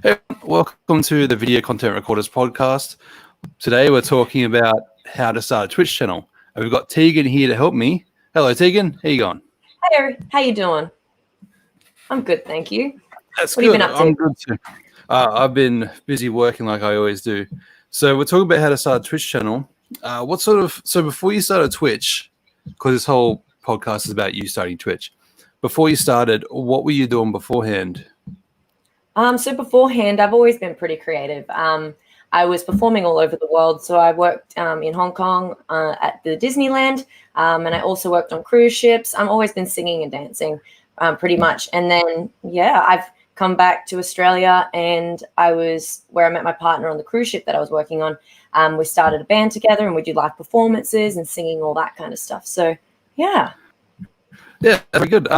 Hey, welcome to the Video Content Recorders podcast. Today we're talking about how to start a Twitch channel. And we've got Teegan here to help me. Hello, Teegan. How you going? Hey, Eric. How you doing? I'm good, thank you. That's what good. Have you been up to? I'm good too. I've been busy working like I always do. So we're talking about how to start a Twitch channel. So before you started Twitch, because this whole podcast is about you starting Twitch, before you started, what were you doing beforehand? So beforehand, I've always been pretty creative. I was performing all over the world. So I worked in Hong Kong at the Disneyland, and I also worked on cruise ships. I've always been singing and dancing pretty much. And then, I've come back to Australia, and I was where I met my partner on the cruise ship that I was working on. We started a band together, and we do live performances and singing, all that kind of stuff. So, yeah. Yeah, very good.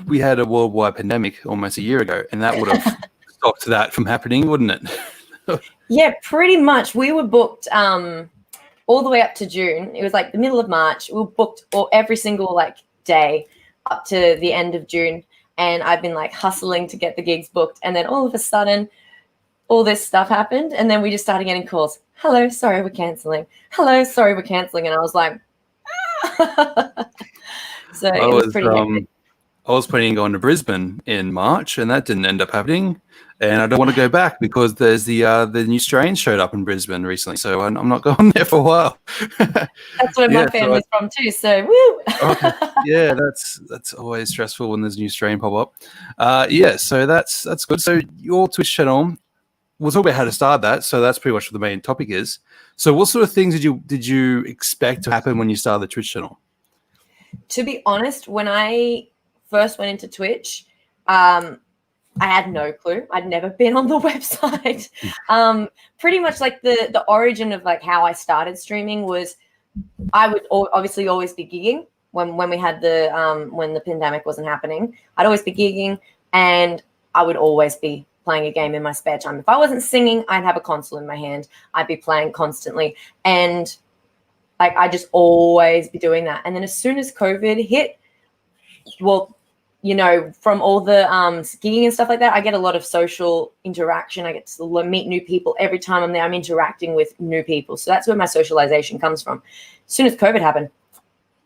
We had a worldwide pandemic almost a year ago, and that would have stopped that from happening, wouldn't it? Yeah, pretty much. We were booked all the way up to June. It was like the middle of March. We were booked every single day up to the end of June, and I've been hustling to get the gigs booked. And then all of a sudden, all this stuff happened, and then we just started getting calls. Hello, sorry, we're canceling. Hello, sorry, we're canceling. And I was like, so it was pretty hectic. I was planning on going to Brisbane in March, and that didn't end up happening. And I don't want to go back because there's the new strain showed up in Brisbane recently, so I'm not going there for a while. That's where my family's from too. So woo. Okay. Yeah, that's always stressful when there's a new strain pop up. So that's good. So your Twitch channel, we'll talk about how to start that. So that's pretty much what the main topic is. So what sort of things did you expect to happen when you started the Twitch channel? To be honest, when I first went into Twitch, I had no clue. I'd never been on the website. Pretty much the origin of how I started streaming was I would obviously always be gigging when we had when the pandemic wasn't happening. I'd always be gigging, and I would always be playing a game in my spare time. If I wasn't singing, I'd have a console in my hand. I'd be playing constantly, and I just always be doing that. And then as soon as COVID hit, well, from all the gigging and stuff like that, I get a lot of social interaction. I get to meet new people. Every time I'm there, I'm interacting with new people. So that's where my socialization comes from. As soon as COVID happened,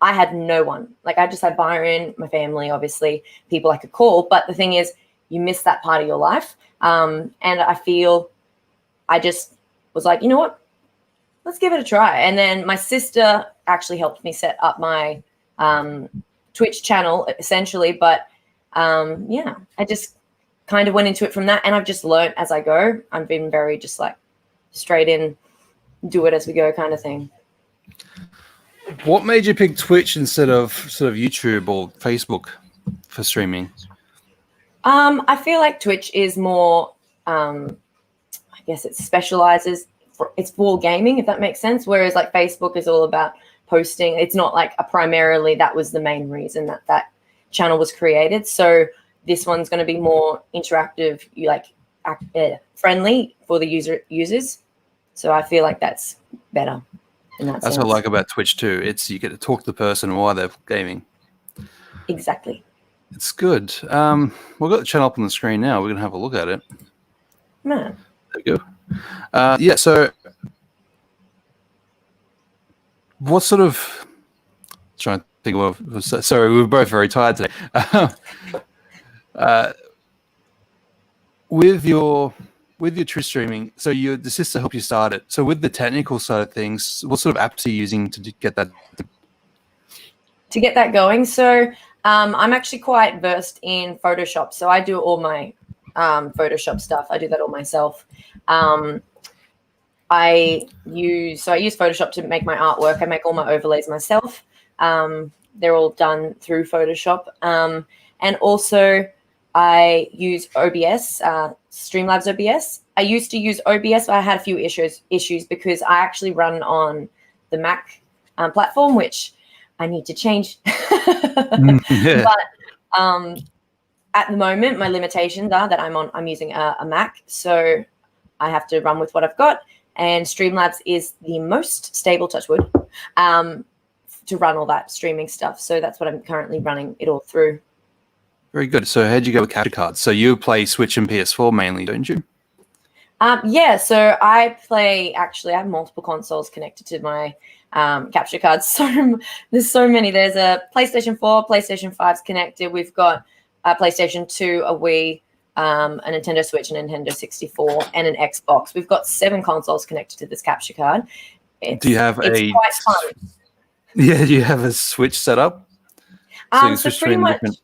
I had no one. I just had Byron, my family, obviously, people I could call. But the thing is, you miss that part of your life. And I feel I just was like, you know what? Let's give it a try. And then my sister actually helped me set up my Twitch channel essentially, but I just kind of went into it from that, and I've just learned as I go. I've been very just straight in, do it as we go kind of thing. What made you pick Twitch instead of sort of YouTube or Facebook for streaming? I feel like Twitch is more I guess it specializes it's for gaming, if that makes sense, whereas Facebook is all about posting. It's not primarily that was the main reason that channel was created. So this one's going to be more interactive, friendly for the users. So I feel like that's better. That's what I like about Twitch too. You get to talk to the person while they're gaming. Exactly. It's good. We've got the channel up on the screen now. We're going to have a look at it. Man. There we go. So what sort of... Trying to think of... Sorry, we were both very tired today. With your Twitch streaming, so the sister helped you start it. So with the technical side of things, what sort of apps are you using to get that? To get that going? So I'm actually quite versed in Photoshop. So I do all my Photoshop stuff. I do that all myself. I use Photoshop to make my artwork. I make all my overlays myself. They're all done through Photoshop. And also I use OBS, Streamlabs OBS. I used to use OBS, but I had a few issues because I actually run on the Mac platform, which I need to change. Yeah. But at the moment, my limitations are that I'm using a Mac, so I have to run with what I've got. And Streamlabs is the most stable, touch wood, to run all that streaming stuff. So that's what I'm currently running it all through. Very good. So how'd you go with capture cards? So you play Switch and PS4 mainly, don't you? Yeah, so I have multiple consoles connected to my capture cards. So there's so many. There's a PlayStation 4, PlayStation 5's connected. We've got a PlayStation 2, a Wii, a Nintendo Switch, a Nintendo 64, and an Xbox. We've got 7 consoles connected to this capture card. Do you have it's quite fun. Yeah, do you have a Switch set up? So you So switch pretty between much, different...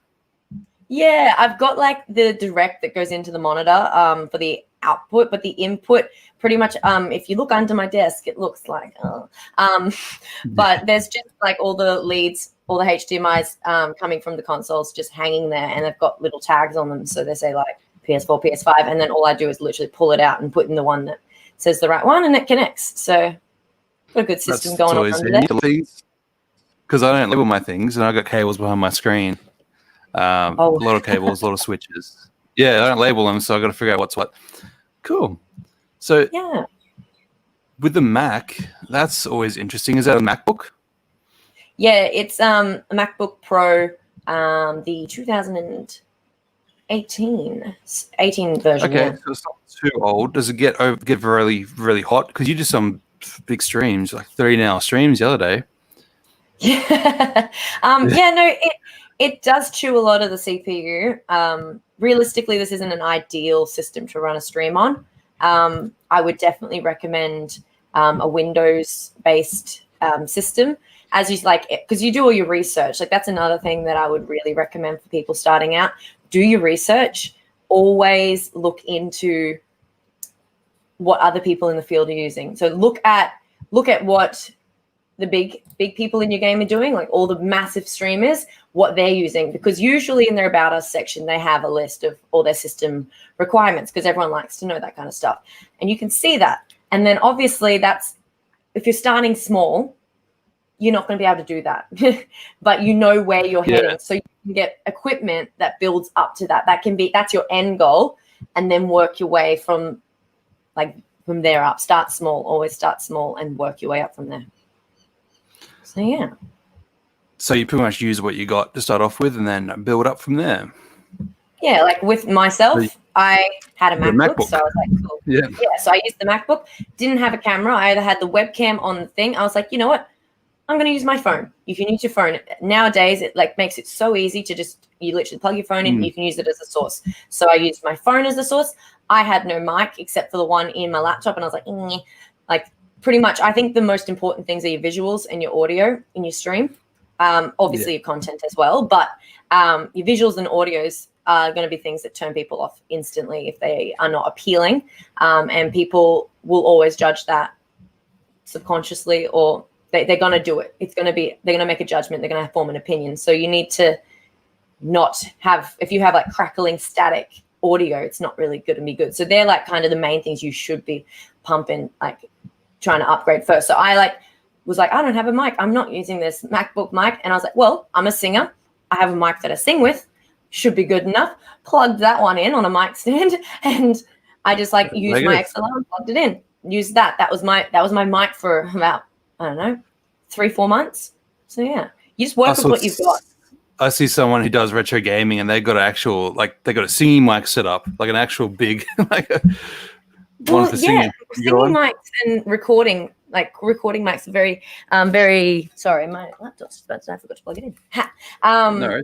yeah, I've got like the direct that goes into the monitor for the output, but the input pretty much if you look under my desk, it looks like but there's just like all the leads, all the HDMIs coming from the consoles just hanging there, and they've got little tags on them, so they say like PS4, PS5, and then all I do is literally pull it out and put in the one that says the right one, and it connects. So got a good system going on under there. Because I don't label my things, and I've got cables behind my screen. A lot of cables, a lot of switches. Yeah, I don't label them, so I've got to figure out what's what. Cool. So yeah, with the Mac, that's always interesting. Is that a MacBook? Yeah, it's a MacBook Pro, the 2018 version. Okay, Yeah. so it's not too old. Does it get really, really hot? Because you did some big streams, like 30-hour streams the other day. Yeah. Yeah, no, it does chew a lot of the CPU. Realistically, this isn't an ideal system to run a stream on. I would definitely recommend a Windows-based system, as you like, because you do all your research. Like, that's another thing that I would really recommend for people starting out. Do your research. Always look into what other people in the field are using. So look at what the big people in your game are doing, like all the massive streamers, what they're using, because usually in their About Us section, they have a list of all their system requirements, because everyone likes to know that kind of stuff. And you can see that. And then obviously that's, if you're starting small, you're not going to be able to do that, but you know where you're heading. So you can get equipment that builds up to that. That's your end goal, and then work your way from there up. Start small, always start small, and work your way up from there. So yeah. So you pretty much use what you got to start off with, and then build up from there. Yeah, like with myself, I had a MacBook, so I was like, cool. Yeah. So I used the MacBook. Didn't have a camera. I either had the webcam on the thing. I was like, you know what? I'm going to use my phone. You can use your phone. Nowadays, it makes it so easy to you literally plug your phone in, and you can use it as a source. So I used my phone as a source. I had no mic except for the one in my laptop, and I was like, pretty much, I think the most important things are your visuals and your audio in your stream. Obviously your content as well, but your visuals and audios are going to be things that turn people off instantly if they are not appealing. And people will always judge that subconsciously, or they're going to do it. They're going to make a judgment. They're going to form an opinion. So you need to not have, if you have like crackling static audio, it's not really going to be good. So they're like kind of the main things you should be pumping, like trying to upgrade first. So I was like, I don't have a mic. I'm not using this MacBook mic. And I was like, well, I'm a singer. I have a mic that I sing with. Should be good enough. Plugged that one in on a mic stand, and I just used my XLR and plugged it in. Used that. That was my mic for about, I don't know, 3-4 months. So yeah, you just work with what you've got. I see someone who does retro gaming, and they've got they got a singing mic set up, like an actual big, one for singing. Singing mics and recording mics are very, very. Sorry, my laptop's about to. I forgot to plug it in. No.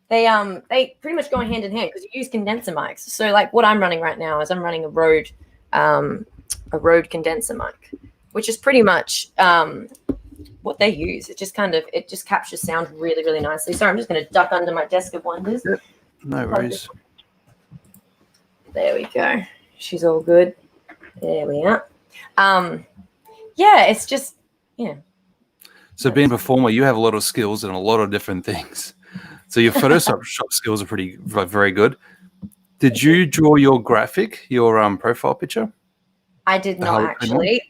They pretty much go hand in hand, because you use condenser mics. So what I'm running right now is I'm running a Rode condenser mic, which is pretty much what they use. It just captures sound really, really nicely. Sorry, I'm just going to duck under my desk of wonders. Yep. No worries. There we go. She's all good. There we are. Yeah, it's just, yeah. So being a performer, you have a lot of skills in a lot of different things. So your Photoshop skills are very good. Did you draw your graphic, your profile picture? I did not actually.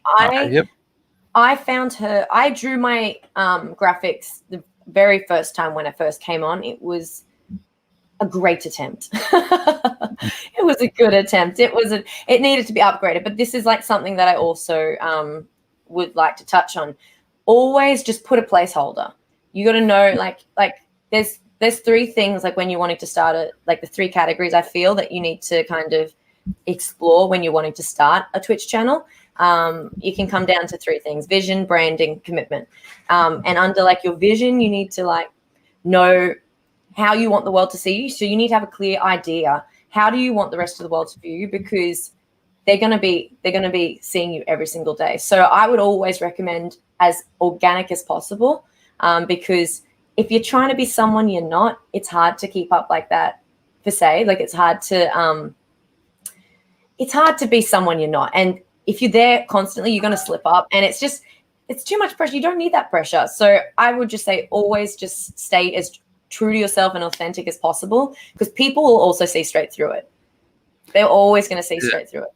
I found her. I drew my graphics the very first time when I first came on. It was a great attempt. It was a good attempt. It needed to be upgraded, but this is something that I also would like to touch on. Always just put a placeholder. You got to know, there's there's three things like when you're wanting to start it, like the three categories I feel that you need to kind of explore when you're wanting to start a Twitch channel. You can come down to three things: vision, branding, commitment. And under like your vision, you need to like know how you want the world to see you. So you need to have a clear idea. How do you want the rest of the world to view you? Because they're going to be seeing you every single day. So I would always recommend as organic as possible, because if you're trying to be someone you're not, it's hard to keep up like that per se. Like it's hard to be someone you're not. And if you're there constantly, you're going to slip up, and it's too much pressure. You don't need that pressure. So I would just say always just stay as true to yourself and authentic as possible, because people will also see straight through it. They're always going to see straight through it.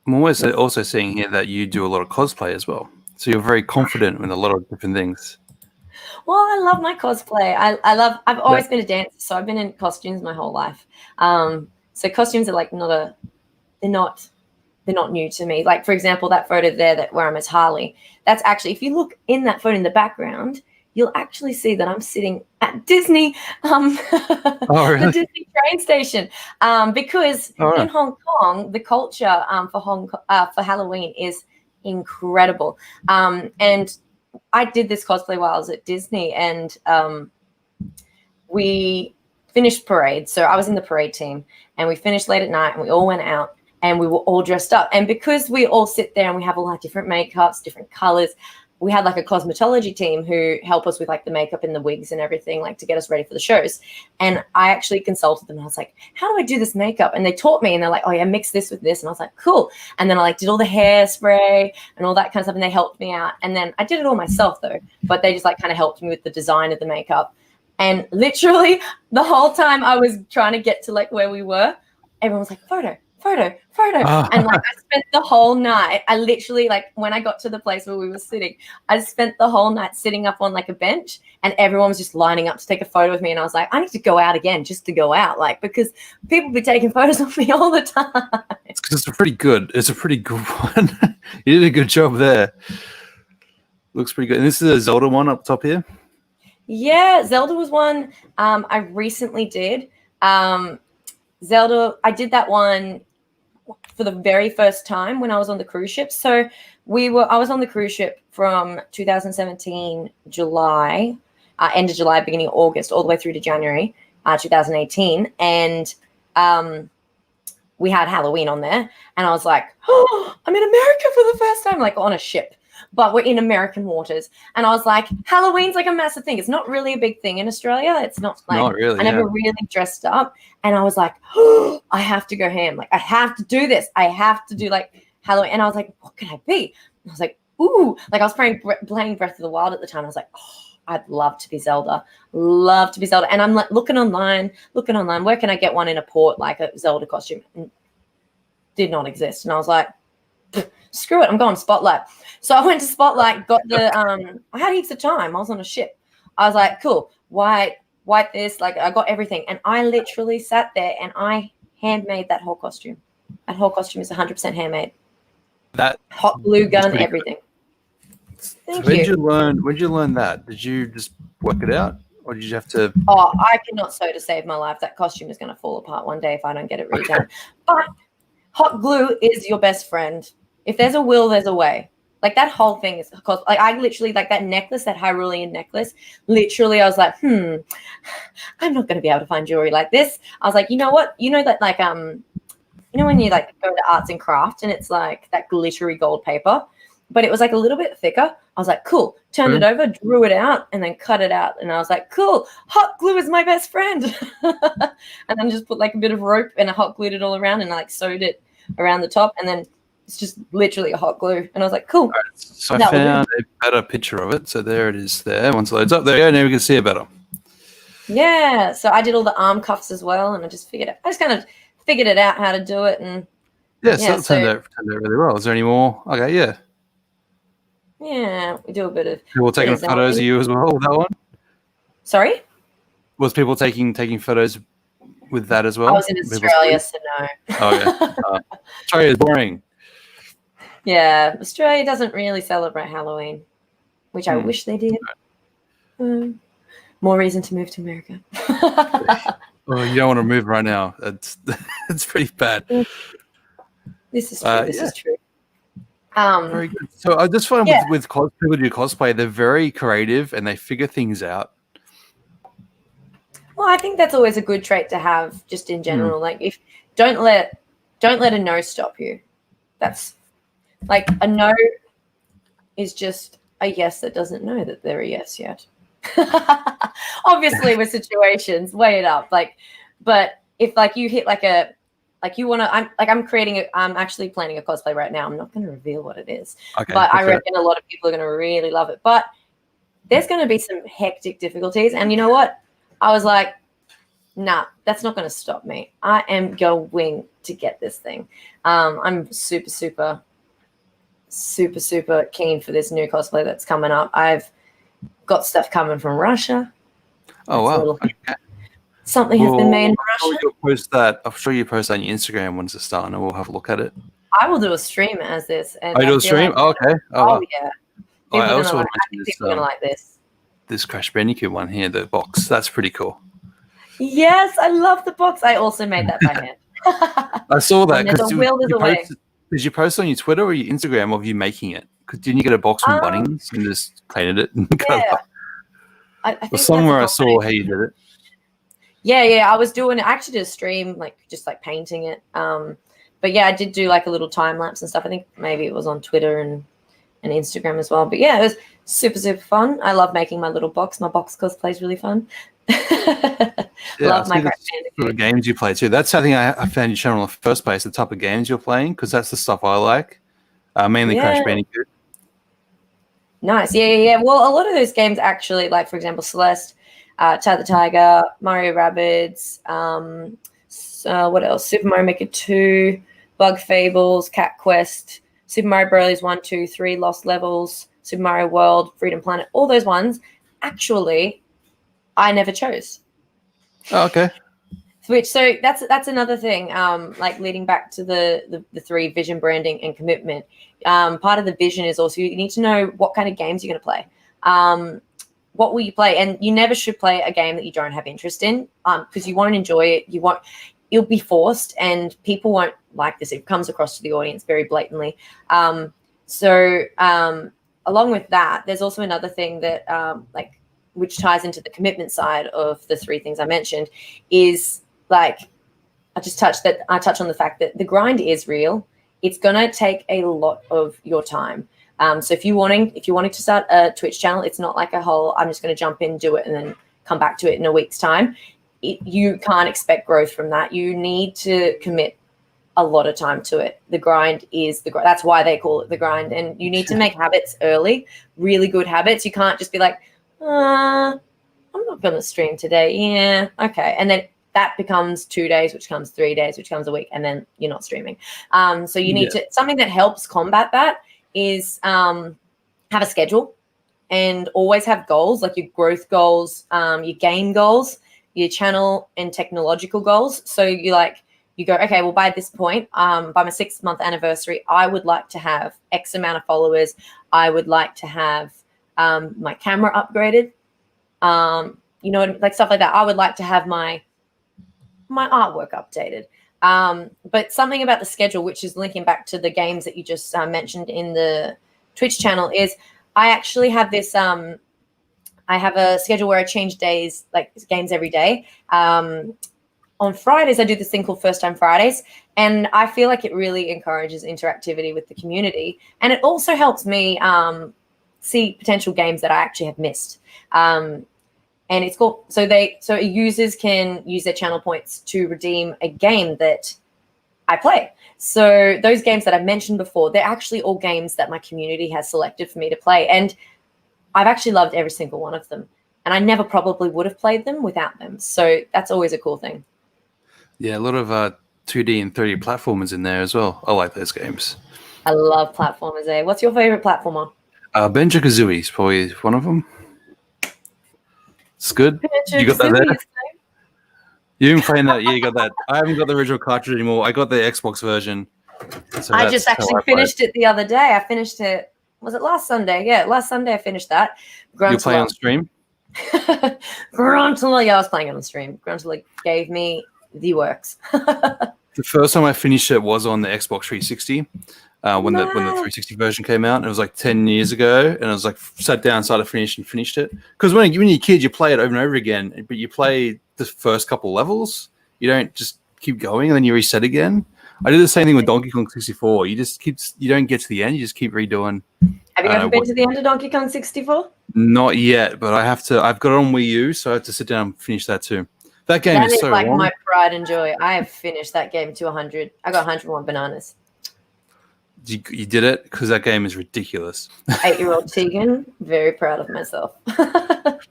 I'm always also seeing here that you do a lot of cosplay as well. So you're very confident in a lot of different things. Well, I love my cosplay. I've always been a dancer, so I've been in costumes my whole life. So costumes are like they're not new to me. Like, for example, that photo there where I'm as Harley, that's actually, if you look in that photo in the background, you'll actually see that I'm sitting at Disney, really? The Disney train station, because in Hong Kong, the culture for Halloween is incredible. And I did this cosplay while I was at Disney, and we finished parade. So I was in the parade team, and we finished late at night, and we all went out, and we were all dressed up. And because we all sit there and we have all our different makeups, different colors, we had like a cosmetology team who help us with like the makeup and the wigs and everything, like to get us ready for the shows. And I actually consulted them. And I was like, how do I do this makeup? And they taught me, and they're like, oh yeah, mix this with this. And I was like, cool. And then I like did all the hairspray and all that kind of stuff. And they helped me out. And then I did it all myself though, but they just like kind of helped me with the design of the makeup. And literally the whole time I was trying to get to like where we were, everyone was like, photo. And like I spent the whole night, I literally, like when I got to the place where we were sitting, I spent the whole night sitting up on like a bench, and everyone was just lining up to take a photo with me. And I was like, I need to go out again just to go out, like, because people be taking photos of me all the time. It's because it's a pretty good one. You did a good job there. Looks pretty good. And this is a Zelda one up top here. Yeah, Zelda was one I recently did. Zelda, I did that one for the very first time when I was on the cruise ship. So I was on the cruise ship from 2017 July, end of July, beginning of August, all the way through to January 2018, and we had Halloween on there, and I was like, oh, I'm in America for the first time, like on a ship, but we're in American waters. And I was like, Halloween's like a massive thing. It's not really a big thing in Australia. It's not like, not really, I never really dressed up. And I was like, oh, I have to go ham. Like, I have to do this. I have to do like Halloween. And I was like, what can I be? And I was like, ooh, like I was playing Breath of the Wild at the time. I was like, oh, I'd love to be Zelda. Love to be Zelda. And I'm like looking online, where can I get one in a port, like a Zelda costume? And did not exist. And I was like, screw it, I'm going to Spotlight. So I went to Spotlight, got the I had heaps of time. I was on a ship. I was like, cool, white this, like I got everything. And I literally sat there and I handmade that whole costume. That whole costume is 100% handmade. That hot glue gun, everything. Thank you. When'd you learn that? Did you just work it out, or did you have to? Oh, I cannot sew to save my life. That costume is going to fall apart one day if I don't get it redone. But hot glue is your best friend. If there's a will, there's a way. Like that whole thing is, like I literally, like that necklace, that Hyrulean necklace, literally I was like, I'm not going to be able to find jewelry like this. I was like, you know what? You know that like, you know when you like go to arts and crafts and it's like that glittery gold paper, but it was like a little bit thicker. I was like, cool. Turned it over, drew it out, and then cut it out. And I was like, cool. Hot glue is my best friend. And then just put like a bit of rope and I hot glued it all around and I like sewed it around the top, and then it's just literally a hot glue. And I was like, cool. Right, so I found a better picture of it. So there it is there. Once it loads up, there you go. Now we can see it better. Yeah. So I did all the arm cuffs as well, and I just kind of figured it out how to do it. And so it turned out really well. Is there any more? Okay, yeah. Yeah, we do a bit of people taking photos of you as well with that one? Sorry? Was people taking photos with that as well? I was in Australia, so no. Oh, yeah. Australia is boring. Yeah, Australia doesn't really celebrate Halloween, which I wish they did. More reason to move to America. Oh, you don't want to move right now. It's it's pretty bad. This is true. This is true. Very good. So I just find with people who do cosplay, they're very creative and they figure things out. Well, I think that's always a good trait to have, just in general. Like, if don't let a no stop you. That's like a no is just a yes that doesn't know that they're a yes yet. Obviously, with situations, weigh it up. Like, but if like you hit like a you want to, I'm actually planning a cosplay right now. I'm not going to reveal what it is, but I reckon a lot of people are going to really love it. But there's going to be some hectic difficulties, and you know what? I was like, nah, that's not going to stop me. I am going to get this thing. I'm super, super, super, super keen for this new cosplay that's coming up. I've got stuff coming from Russia. Oh, wow. Okay. Something has been made in Russia. I'm sure you post that on your Instagram once it's done, and we'll have a look at it. I will do a stream as this. And you do a stream? Like, okay. Oh, yeah. I also I think people are going to like this. This Crash Bandicoot one here, the box. That's pretty cool. Yes, I love the box. I also made that by hand. I saw that because did you post on your Twitter or your Instagram of you making it? Didn't you get a box from Bunnings and just painted it? And I think somewhere I saw how you did it. Yeah. I was doing it. I actually did a stream, like just like painting it. But yeah, I did do like a little time lapse and stuff. I think maybe it was on Twitter and Instagram as well. But yeah, it was super, super fun. I love making my little box. My box cosplay is really fun. Love my Crash Bandicoot. Sort of games you play too. That's something I found your channel in the first place, the type of games you're playing, because that's the stuff I like. Mainly Crash Bandicoot. Nice. Yeah. Well, a lot of those games actually, like for example, Celeste, Tag the Tiger, Mario Rabbids, what else? Super Mario Maker 2, Bug Fables, Cat Quest, Super Mario Bros. 1, 2, 3, Lost Levels, Super Mario World, Freedom Planet, all those ones, actually, I never chose. Oh, okay. So that's another thing, like leading back to the 3, vision, branding, and commitment. Part of the vision is also you need to know what kind of games you're going to play. What will you play? And you never should play a game that you don't have interest in, because you won't enjoy it. You'll be forced, and people won't like this. It comes across to the audience very blatantly. Along with that, there's also another thing that which ties into the commitment side of the 3 things I mentioned, is like I touch on the fact that the grind is real. It's gonna take a lot of your time. So if you're wanting to start a Twitch channel, it's not like a whole I'm just gonna jump in, do it, and then come back to it in a week's time. You can't expect growth from that. You need to commit a lot of time to it. The grind is the grind. That's why they call it the grind. And you need to make habits early, really good habits. You can't just be like, I'm not going to stream today. Yeah, okay. And then that becomes 2 days, which becomes 3 days, which becomes a week, and then you're not streaming. So you need to, something that helps combat that is have a schedule and always have goals, like your growth goals, your game goals, your channel and technological goals. So you go, okay, well, by this point, by my 6-month anniversary, I would like to have X amount of followers. I would like to have my camera upgraded, like stuff like that. I would like to have my artwork updated. But something about the schedule, which is linking back to the games that you just mentioned in the Twitch channel, is I actually have this, I have a schedule where I change days, like games every day. On Fridays, I do this thing called First Time Fridays, and I feel like it really encourages interactivity with the community. And it also helps me see potential games that I actually have missed. And it's cool. So users can use their channel points to redeem a game that I play. So those games that I mentioned before, they're actually all games that my community has selected for me to play. And I've actually loved every single one of them. And I never probably would have played them without them. So that's always a cool thing. Yeah, a lot of 2D and 3D platformers in there as well. I like those games. I love platformers. What's your favorite platformer? Banjo-Kazooie is probably one of them. It's good. You got that there? You been playing that? Yeah, you got that. I haven't got the original cartridge anymore. I got the Xbox version. So I just actually finished it the other day. I finished it. Was it last Sunday? Yeah, last Sunday I finished that. You play on stream? Gruntula, yeah, I was playing it on stream. Gruntula gave me the works. The first time I finished it was on the Xbox 360 when the Nice. 360 version came out. And it was like 10 years ago, and I was like sat down, started finished it. Because when you're a kid, you play it over and over again, but you play the first couple levels. You don't just keep going and then you reset again. I did the same thing with Donkey Kong 64. You don't get to the end. You just keep redoing. Have you ever been to the end of Donkey Kong 64? Not yet, but I have to. I've got it on Wii U, so I have to sit down and finish that too. That game is so like long. my pride and joy. I have finished that game to 100. I got 101 bananas. You did it because that game is ridiculous. 8-year-old Teegan, very proud of myself.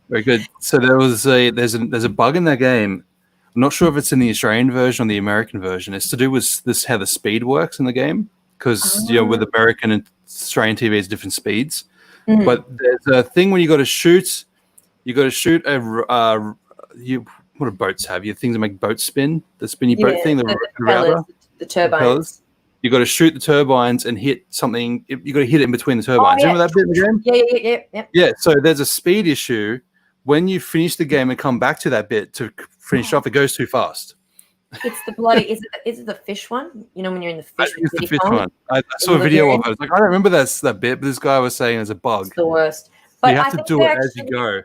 Very good. So there's a bug in that game. I'm not sure if it's in the Australian version or the American version. It's to do with this how the speed works in the game, because with American and Australian TV it's different speeds. Mm. But there's a thing when you got to shoot a what do boats have? You have things that make boats spin. The spinny boat thing, the turbines. You got to shoot the turbines and hit something. You got to hit it in between the turbines. Remember that bit in the game? Yeah. So there's a speed issue. When you finish the game and come back to that bit to finish off, it goes too fast. It's the bloody. Is it the fish one? You know when you're in the fish. It's the fish one. I saw a video of it. I was like, I don't remember that bit, but this guy was saying it's a bug. It's the worst. But you have to do it as you go.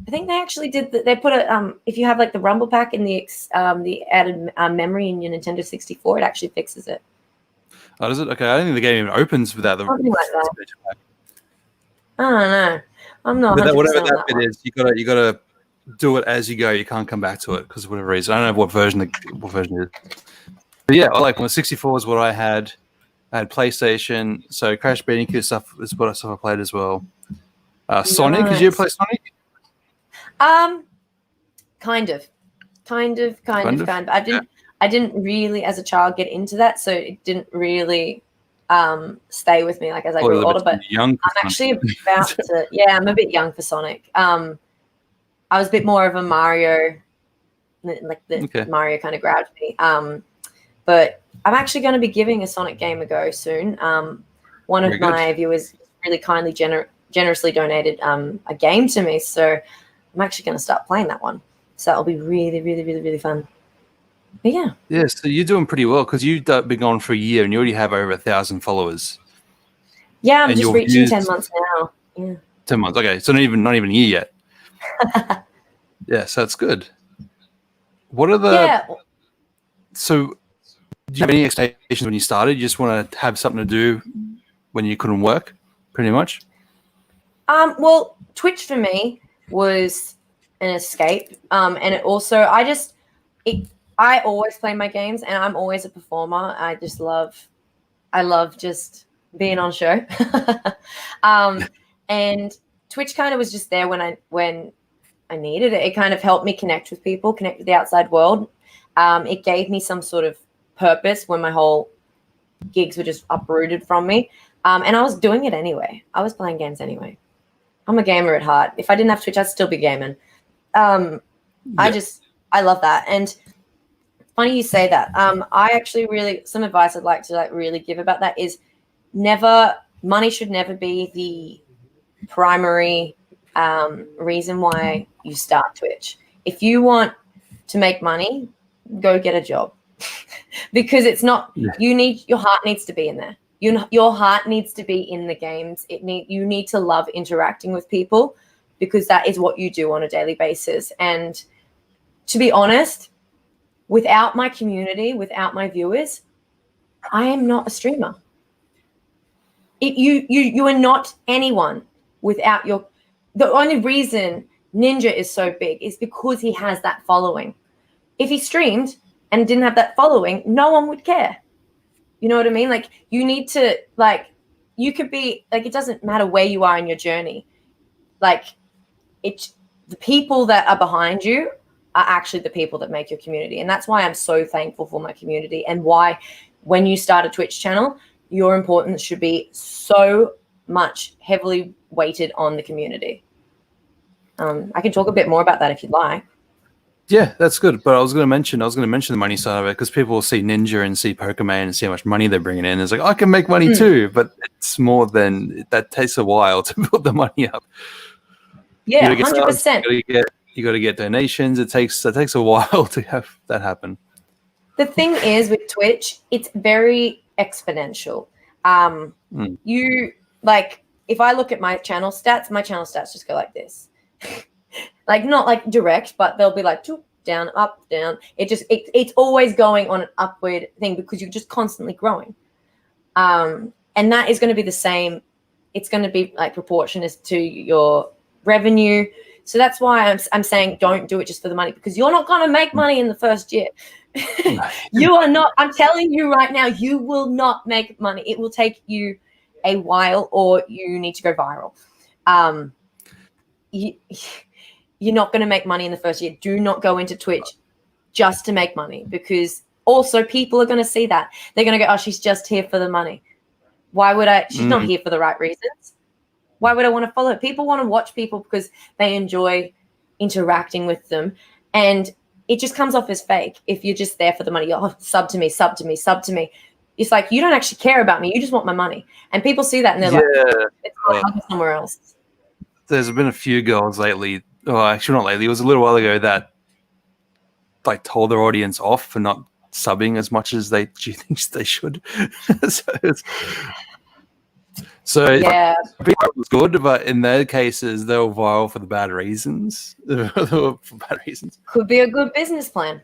I think they actually did. They put a if you have like the Rumble Pack and the added memory in your Nintendo 64, it actually fixes it. Oh, does it? Okay, I don't think the game even opens without the. Something like that. I don't know. I'm not. Whatever that bit is, you gotta do it as you go. You can't come back to it because of whatever reason. I don't know what version it is. But yeah, like when 64 is what I had. I had PlayStation, so Crash Bandicoot stuff is what I played as well. Sonic, did you ever play Sonic? Kind of. I didn't really, as a child, get into that, so it didn't really stay with me like as I grew older. But I'm actually about to. Yeah, I'm a bit young for Sonic. I was a bit more of a Mario, Mario kind of grabbed me. But I'm actually going to be giving a Sonic game a go soon. One of my viewers really kindly generously donated a game to me, so I'm actually going to start playing that one. So that'll be really, really, really, really fun. But yeah. Yeah, so you're doing pretty well because you've been on for a year and you already have over 1,000 followers. Yeah, I'm just reaching 10 months now. Yeah. 10 months, okay. So not even a year yet. Yeah, so that's good. What are the... Yeah. So do you have any expectations when you started? You just want to have something to do when you couldn't work, pretty much? Well, Twitch for me was an escape. And it also, I always play my games and I'm always a performer. I love just being on show. And Twitch kind of was just there when I needed it. It kind of helped me connect with people, connect with the outside world. It gave me some sort of purpose when my whole gigs were just uprooted from me. And I was doing it anyway. I was playing games anyway. I'm a gamer at heart. If I didn't have Twitch, I'd still be gaming. I love that. And funny you say that. I actually some advice I'd like to really give about that is money should never be the primary reason why you start Twitch. If you want to make money, go get a job. Because it's not, your heart needs to be in there. Your heart needs to be in the games. You need to love interacting with people because that is what you do on a daily basis. And to be honest, without my community, without my viewers, I am not a streamer. You are not anyone without the only reason Ninja is so big is because he has that following. If he streamed and didn't have that following, no one would care. You know what I mean? Like you need to you could be it doesn't matter where you are in your journey. The people that are behind you are actually the people that make your community. And that's why I'm so thankful for my community and why when you start a Twitch channel, your importance should be so much heavily weighted on the community. I can talk a bit more about that if you'd like. Yeah, that's good. But I was going to mention the money side of it because people will see Ninja and see Pokemon and see how much money they're bringing in. It's like, I can make money too, but it's more than that takes a while to build the money up. Yeah, You gotta get subs, 100%. you got to get donations. It takes a while to have that happen. The thing is with Twitch, it's very exponential. You like, if I look at my channel stats just go like this. Like, not like direct, but they'll be like down, up, down. It's always going on an upward thing because you're just constantly growing. And that is going to be the same. It's going to be like proportionate to your revenue. So that's why I'm saying don't do it just for the money, because you're not going to make money in the first year. You are not. I'm telling you right now, you will not make money. It will take you a while, or you need to go viral. You're not going to make money in the first year. Do not go into Twitch just to make money, because also people are going to see that. They're going to go, oh, she's just here for the money. Why would I? She's not here for the right reasons. Why would I want to follow her? People want to watch people because they enjoy interacting with them. And it just comes off as fake if you're just there for the money. Oh, sub to me, sub to me, sub to me. It's like, you don't actually care about me. You just want my money. And people see that and they're like, it's going somewhere else. There's been a few girls lately. Oh, actually, not lately. It was a little while ago that like told their audience off for not subbing as much as they think they should. So yeah, it was good, but in their cases, they were viral for the bad reasons. For bad reasons. Could be a good business plan.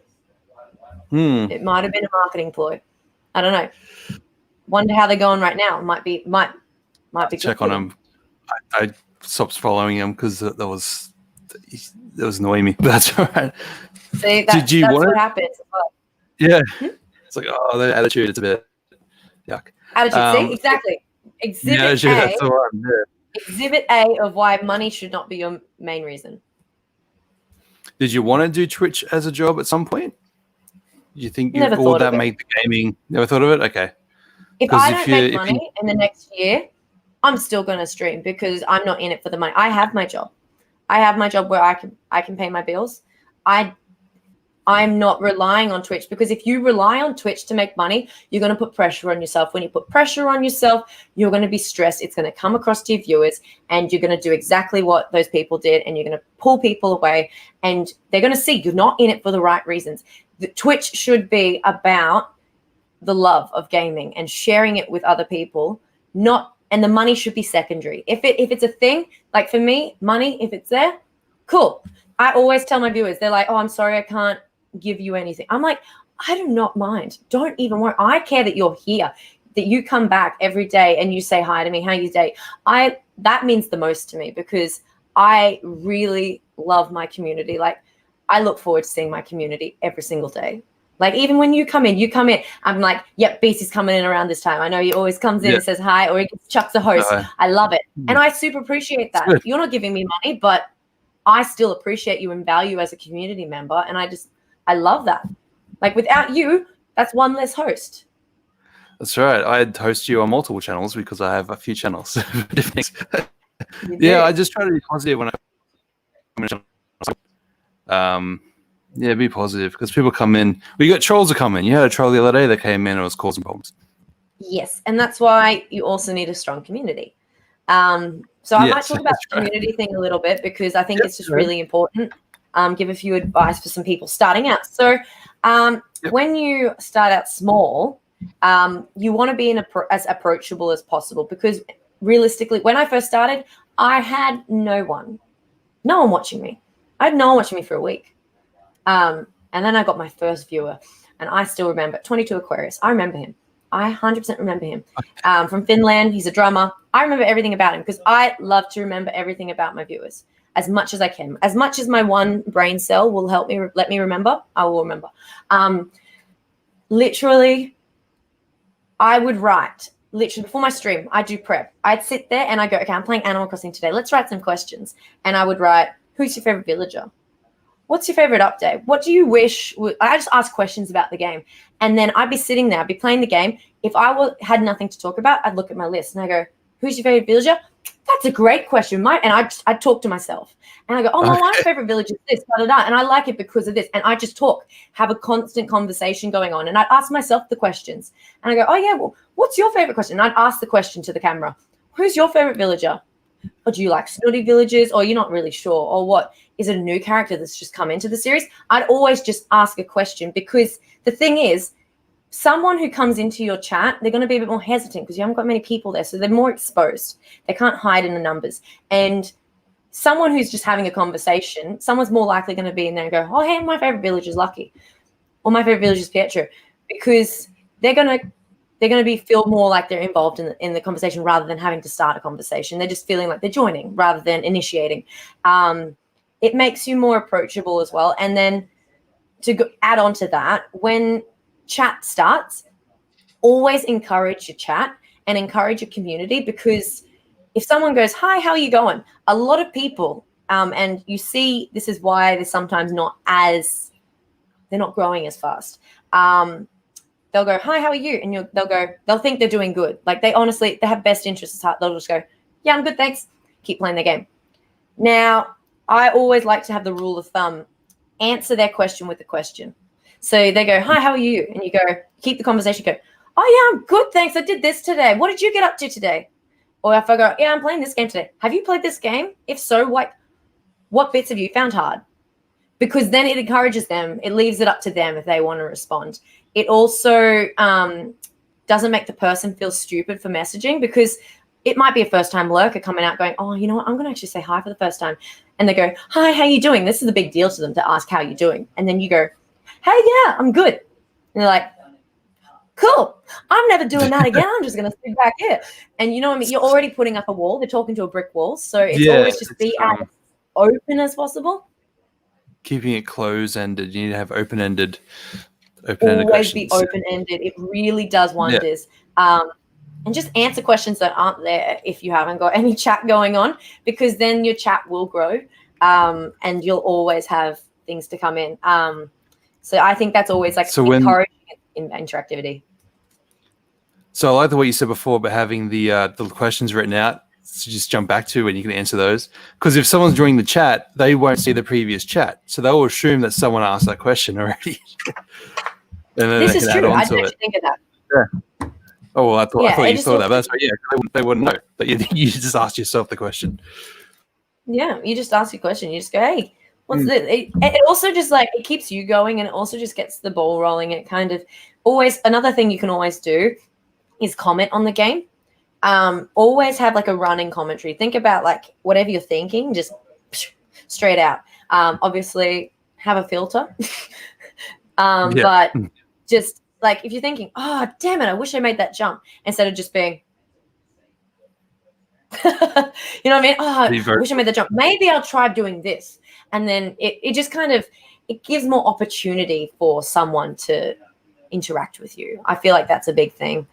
It might have been a marketing ploy. I don't know. Wonder how they're going right now. Might be Check on them. I stopped following him because that was annoying me. But that's all right. See, that's what happens. Yeah, it's like, oh, the attitude. It's a bit yuck. Attitude. See, exactly. Exhibit A. That's the one. Yeah. Exhibit A of why money should not be your main reason. Did you want to do Twitch as a job at some point? You think you Never all thought that of it. make the gaming? Never thought of it? Okay. If I don't make money in the next year, I'm still going to stream because I'm not in it for the money. I have my job. I have my job where I can pay my bills. I'm not relying on Twitch, because if you rely on Twitch to make money, you're going to put pressure on yourself. When you put pressure on yourself, you're going to be stressed. It's going to come across to your viewers, and you're going to do exactly what those people did, and you're going to pull people away, and they're going to see you're not in it for the right reasons. The Twitch should be about the love of gaming and sharing it with other people, and the money should be secondary. If it's a thing, like for me, money, if it's there, cool. I always tell my viewers, they're like, oh, I'm sorry, I can't give you anything. I'm like, I do not mind. Don't even worry. I care that you're here, that you come back every day and you say hi to me, how you day. That means the most to me, because I really love my community. Like, I look forward to seeing my community every single day. Like, even when you come in, I'm like, yep, Beastie's coming in around this time. I know he always comes in and says hi, or he chucks a host. I love it. And I super appreciate that. You're not giving me money, but I still appreciate you and value as a community member. And I love that. Like, without you, that's one less host. That's right. I'd host you on multiple channels because I have a few channels. Yeah, I just try to be positive when be positive, because people come in. We got trolls that come in. You had a troll the other day that came in and was causing problems. Yes, and that's why you also need a strong community. So I might talk about the community thing a little bit, because I think it's just really important. Give a few advice for some people starting out. So when you start out small, you want to be as approachable as possible, because realistically, when I first started, I had no one watching me. I had no one watching me for a week. And then I got my first viewer, and I still remember 22 Aquarius. I remember him. I 100% remember him. From Finland. He's a drummer. I remember everything about him, because I love to remember everything about my viewers as much as I can. As much as my one brain cell will let me remember, I will remember. Literally, I would write, before my stream, I do prep. I'd sit there and I go, okay, I'm playing Animal Crossing today. Let's write some questions. And I would write, who's your favorite villager? What's your favorite update? What do you wish? I just ask questions about the game. And then I'd be sitting there, I'd be playing the game. If I had nothing to talk about, I'd look at my list and I go, who's your favorite villager? That's a great question, mate. And I'd talk to myself. And I go, oh, my favorite villager is this, da-da-da. And I like it because of this. And I just talk, have a constant conversation going on. And I'd ask myself the questions. And I go, oh, yeah, well, what's your favorite question? And I'd ask the question to the camera. Who's your favorite villager? or do you like snooty villagers, or you're not really sure, or what, is it a new character that's just come into the series? I'd always just ask a question, because the thing is, someone who comes into your chat, they're going to be a bit more hesitant because you haven't got many people there, so they're more exposed. They can't hide in the numbers. And someone who's just having a conversation, someone's more likely going to be in there and go, oh, hey, my favorite village is Lucky, or my favorite village is Pietro, because they're going to be feel more like they're involved in the conversation rather than having to start a conversation. They're just feeling like they're joining rather than initiating. It makes you more approachable as well. And then add on to that, when chat starts, always encourage your chat and encourage your community, because if someone goes, hi, how are you going? A lot of people, and you see this is why they're sometimes they're not growing as fast. They'll go, hi, how are you? And they'll think they're doing good. Like they have best interests at heart. They'll just go, yeah, I'm good, thanks. Keep playing their game. Now, I always like to have the rule of thumb, answer their question with a question. So they go, hi, how are you? And you go, keep the conversation going. Oh, yeah, I'm good, thanks. I did this today. What did you get up to today? Or if I go, yeah, I'm playing this game today. Have you played this game? If so, what bits have you found hard? Because then it encourages them. It leaves it up to them if they want to respond. It also doesn't make the person feel stupid for messaging, because it might be a first-time lurker coming out going, oh, you know what? I'm going to actually say hi for the first time. And they go, hi, how you doing? This is a big deal to them to ask how you're doing. And then you go, hey, yeah, I'm good. And they're like, cool. I'm never doing that again. I'm just going to sit back here. And you know what I mean? You're already putting up a wall. They're talking to a brick wall. So it's always just be as open as possible. Keeping it closed-ended. You need to have open-ended Always questions. be open-ended. It really does wonders. Yeah. And just answer questions that aren't there if you haven't got any chat going on, because then your chat will grow, and you'll always have things to come in. So I think that's always encouraging interactivity. So I like the way you said before about having the questions written out to just jump back to and you can answer those. Because if someone's joining the chat, they won't see the previous chat. So they'll assume that someone asked that question already. And then this is true. I didn't think of that. Yeah. Oh, well, I thought you thought that. That's right. Yeah, they wouldn't know. But you just asked yourself the question. Yeah, you just ask a question. You just go, hey, what's this? It also just it keeps you going, and it also just gets the ball rolling. It kind of another thing you can always do is comment on the game. Always have a running commentary. Think about whatever you're thinking, just straight out. Obviously have a filter. But just if you're thinking, oh, damn it, I wish I made that jump, instead of just being, you know what I mean? Oh, I wish I made that jump. Maybe I'll try doing this. And then it just kind of, it gives more opportunity for someone to interact with you. I feel like that's a big thing.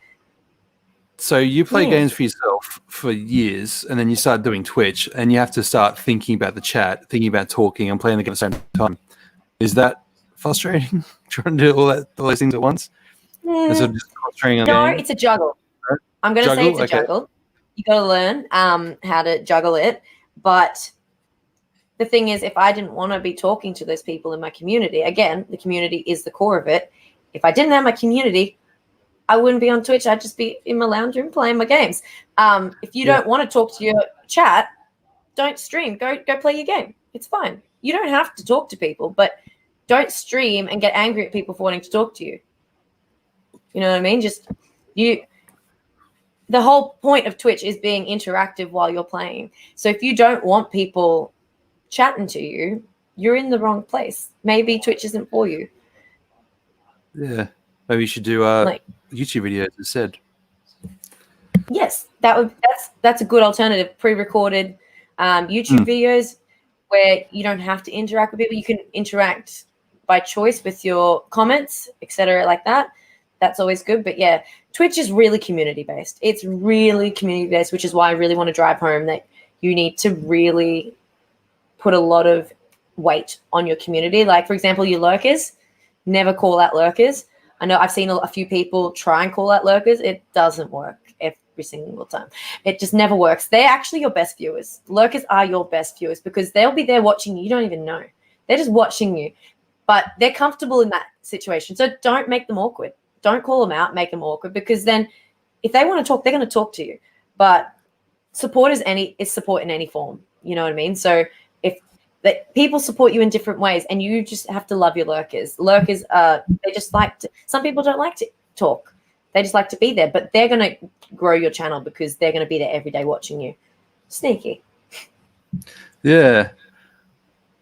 So you play games for yourself for years, and then you start doing Twitch, and you have to start thinking about the chat, thinking about talking, and playing the game at the same time. Is that frustrating? Trying to do all those things at once? Is it just concentrating on No, game? it's a juggle. I'm going to say it's a juggle. You got to learn how to juggle it. But the thing is, if I didn't want to be talking to those people in my community, again, the community is the core of it. If I didn't have my community, I wouldn't be on Twitch. I'd just be in my lounge room playing my games. If you don't want to talk to your chat, don't stream. Go play your game. It's fine. You don't have to talk to people, but don't stream and get angry at people for wanting to talk to you. You know what I mean? The whole point of Twitch is being interactive while you're playing. So if you don't want people chatting to you, you're in the wrong place. Maybe Twitch isn't for you. Yeah. Maybe you should do YouTube videos instead. Yes, that's a good alternative. Pre-recorded YouTube videos where you don't have to interact with people. You can interact by choice with your comments, etc., like that. That's always good. But yeah, Twitch is really community-based. It's really community-based, which is why I really want to drive home that you need to really put a lot of weight on your community. Like, for example, your lurkers, never call out lurkers. I know I've seen a few people try and call out lurkers. It doesn't work every single time. It just never works. They're actually your best viewers. Lurkers are your best viewers because they'll be there watching you. You don't even know. They're just watching you. But they're comfortable in that situation. So don't make them awkward. Don't call them out, make them awkward, because then if they want to talk, they're going to talk to you. But support is support in any form. You know what I mean? So if that people support you in different ways, and you just have to love your lurkers. Lurkers, they just like to. Some people don't like to talk; they just like to be there. But they're gonna grow your channel because they're gonna be there every day watching you. Sneaky. Yeah,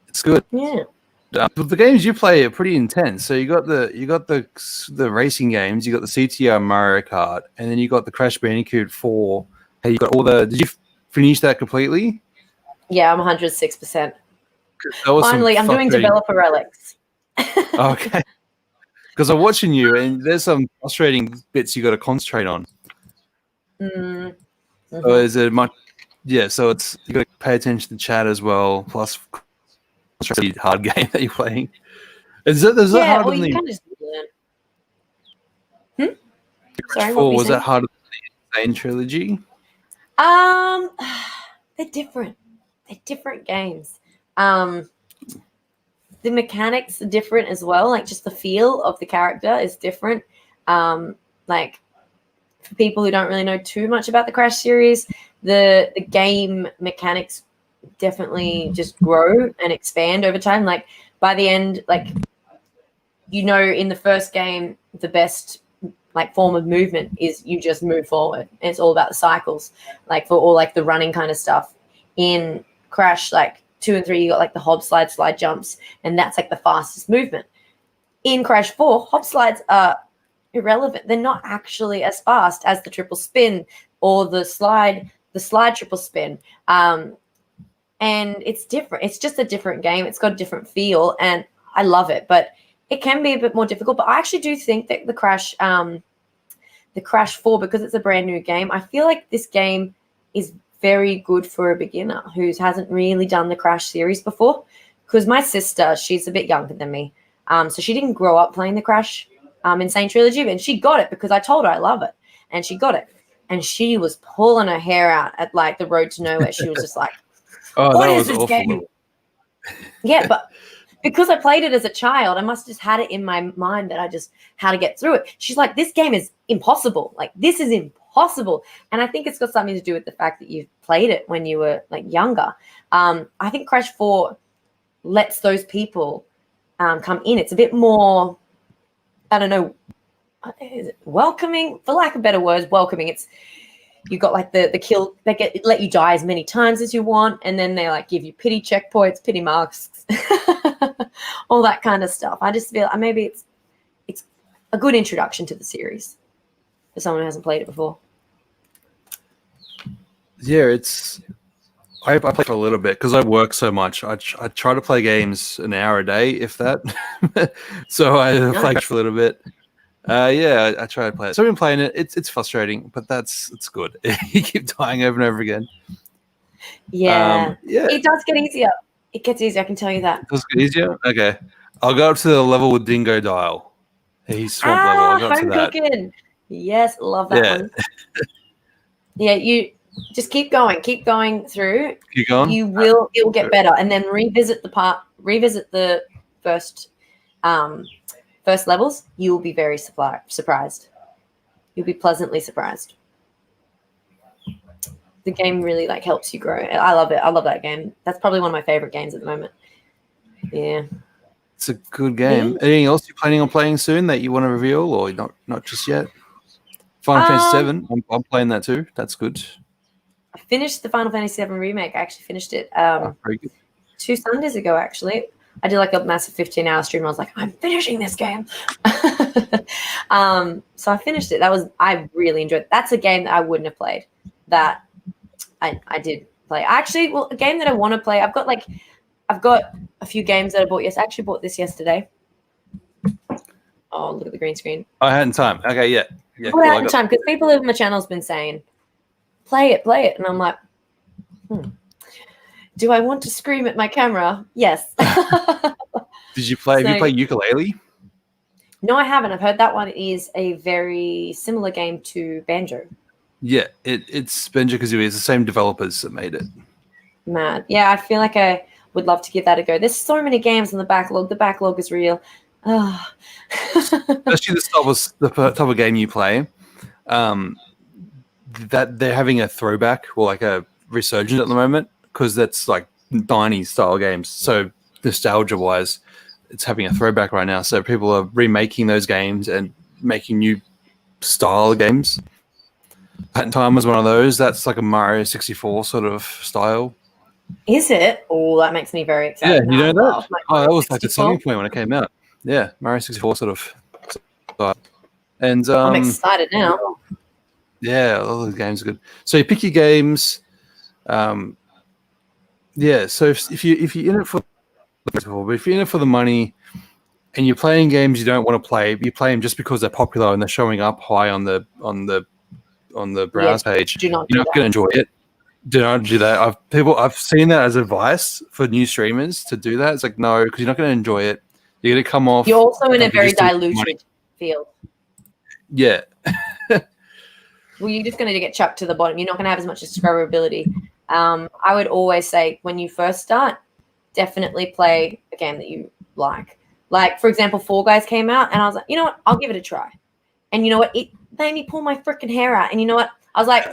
it's good. Yeah. But the games you play are pretty intense. So you got the racing games, you got the CTR Mario Kart, and then you got the Crash Bandicoot 4. Hey, you got all the. Did you finish that completely? Yeah, I'm 106%. Finally, I'm doing developer relics. Okay. Because I'm watching you, and there's some frustrating bits you got to concentrate on. Mm-hmm. So is it much? Yeah. So it's you got to pay attention to chat as well. Plus, it's a really hard game that you're playing. Is that harder than the kind of just learn. Sorry, Four? Was that harder than the Insane trilogy? They're different. They're different games. The mechanics are different as well. Like just the feel of the character is different. Like for people who don't really know too much about the Crash series, the game mechanics definitely just grow and expand over time. Like by the end, like in the first game, the best like form of movement is you just move forward. And it's all about the cycles, like for all like the running kind of stuff. In Crash, like 2 and 3, you got like the hob slide jumps, and that's like the fastest movement. In Crash 4, hob slides are irrelevant. They're not actually as fast as the triple spin or the slide triple spin. And it's different. It's just a different game. It's got a different feel, and I love it. But it can be a bit more difficult. But I actually do think that the Crash 4, because it's a brand new game, I feel like this game is very good for a beginner who hasn't really done the Crash series before. Because my sister, she's a bit younger than me, so she didn't grow up playing the Crash Insane trilogy, and she got it because I told her I love it, and she got it, and she was pulling her hair out at like the Road to Nowhere. She was just like, "What is this game?" Yeah, but because I played it as a child, I must have just had it in my mind that I just had to get through it. She's like, "This game is impossible. Like this is impossible." And I think it's got something to do with the fact that you've played it when you were like younger. I think Crash 4 lets those people come in. It's a bit more, I don't know, is it welcoming, for lack of better words, welcoming. It's you got like the kill, they let you die as many times as you want, and then they like give you pity checkpoints, pity marks, all that kind of stuff. I just feel maybe it's a good introduction to the series for someone who hasn't played it before. Yeah, I play for a little bit because I work so much. I try to play games an hour a day, if that. So I play for a little bit. I try to play it. So I've been playing it. It's frustrating, but it's good. You keep dying over and over again. Yeah. It does get easier. It gets easier, I can tell you that. It does get easier? Okay. I'll go up to the level with Dingo Dial. He's swamp level. I'll go up to that. Cooking. Yes, love that one. Yeah, you just keep going through. Keep going. It will get better, and then revisit the first levels. You will be very surprised. You'll be pleasantly surprised. The game really like helps you grow. I love it. I love that game. That's probably one of my favorite games at the moment. Yeah. It's a good game. Yeah. Anything else you're planning on playing soon that you want to reveal, or not just yet? Final Fantasy VII. I'm playing that too. That's good. I finished the Final Fantasy VII Remake. I actually finished it very good. 2 Sundays ago, actually. I did like a massive 15-hour stream. I was like, I'm finishing this game. So I finished it. I really enjoyed it. That's a game that I wouldn't have played. That I did play. Actually, a game that I want to play. I've got a few games that I bought. Yes, I actually bought this yesterday. Oh, look at the green screen. I hadn't time. Okay, yeah. Cool, I hadn't time because people on my channel has been saying, play it, and I'm like, do I want to scream at my camera? Yes. Did you play? Have you played ukulele? No, I haven't. I've heard that one is a very similar game to Banjo. Yeah, it's Banjo-Kazooie. It's the same developers that made it. Mad. Yeah, I feel like I would love to give that a go. There's so many games in the backlog. The backlog is real. Oh. Especially the type of game you play. that they're having a throwback or like a resurgence at the moment because that's like 90s style games. So nostalgia wise, it's having a throwback right now. So people are remaking those games and making new style games. Hat in Time was one of those. That's like a Mario 64 sort of style. Is it? Oh, that makes me very excited. Yeah, you know that? Oh, that was like the 64. selling point when it came out. Yeah, Mario 64 sort of style. And I'm excited now. yeah, all those games are good. So you pick your games. Yeah, so if you're in it for the money and you're playing games you don't want to play, you play them just because they're popular and they're showing up high on the browse page. Do not You're not going to enjoy it. Do not do that. I've seen that as advice for new streamers to do that. It's like no, because you're not going to enjoy it. You're going to come off. You're also in a very diluted field. Yeah. Well, you're just going to get chucked to the bottom. You're not going to have as much discoverability. I would always say when you first start, definitely play a game that you like. Like, for example, Fall Guys came out, and I was like, you know what? I'll give it a try. And you know what? It made me pull my freaking hair out. And you know what? I was like,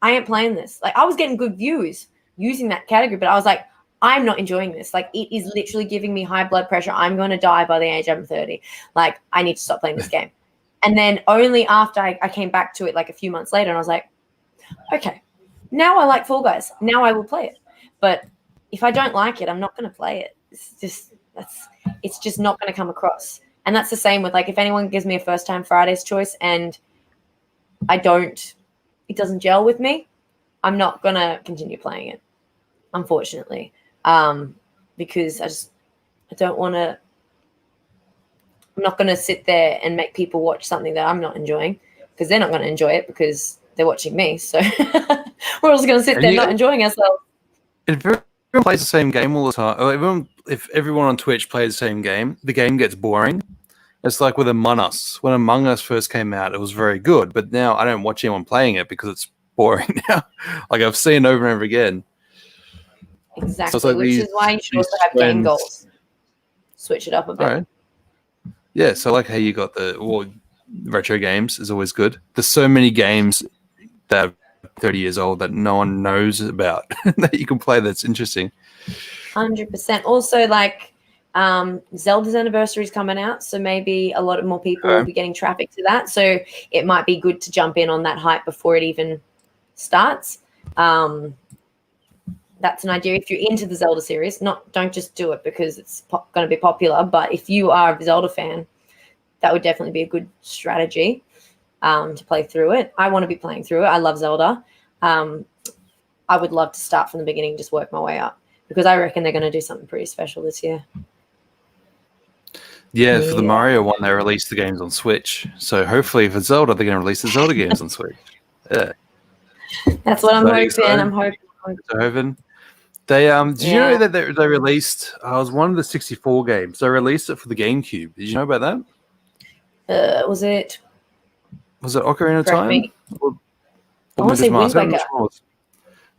I ain't playing this. Like, I was getting good views using that category, but I was like, I'm not enjoying this. Like, it is literally giving me high blood pressure. I'm going to die by the age I'm 30. Like, I need to stop playing this game. And then only after I came back to it like a few months later, and I was like, okay, now I like Fall Guys. Now I will play it. But if I don't like it, I'm not going to play it. It's just not going to come across. And that's the same with, like, if anyone gives me a first time Fridays choice and it doesn't gel with me, I'm not going to continue playing it, unfortunately, because I don't want to. I'm not going to sit there and make people watch something that I'm not enjoying, because they're not going to enjoy it because they're watching me. So we're also going to sit there not enjoying ourselves. If everyone plays the same game all the time, if everyone on Twitch plays the same game, the game gets boring. It's like with Among Us. When Among Us first came out, it was very good, but now I don't watch anyone playing it because it's boring now. Like, I've seen it over and over again. Exactly, so like which is why you should also have game goals. Switch it up a bit. All right. Yeah, so like how you got retro games is always good. There's so many games that are 30 years old that no one knows about that you can play that's interesting. 100%. Also, like, Zelda's anniversary is coming out, so maybe a lot more people will be getting traffic to that. So it might be good to jump in on that hype before it even starts. That's an idea. If you're into the Zelda series, don't just do it because it's going to be popular. But if you are a Zelda fan, that would definitely be a good strategy to play through it. I want to be playing through it. I love Zelda. I would love to start from the beginning, just work my way up, because I reckon they're going to do something pretty special this year. Yeah, for the Mario one, they released the games on Switch. So hopefully for Zelda, they're going to release the Zelda games on Switch. Yeah. That's what I'm hoping. I'm hoping. They did you know that they released? It was one of the 64 games. They released it for the GameCube. Did you know about that? Was it Ocarina of Time? I want to say Wind Waker.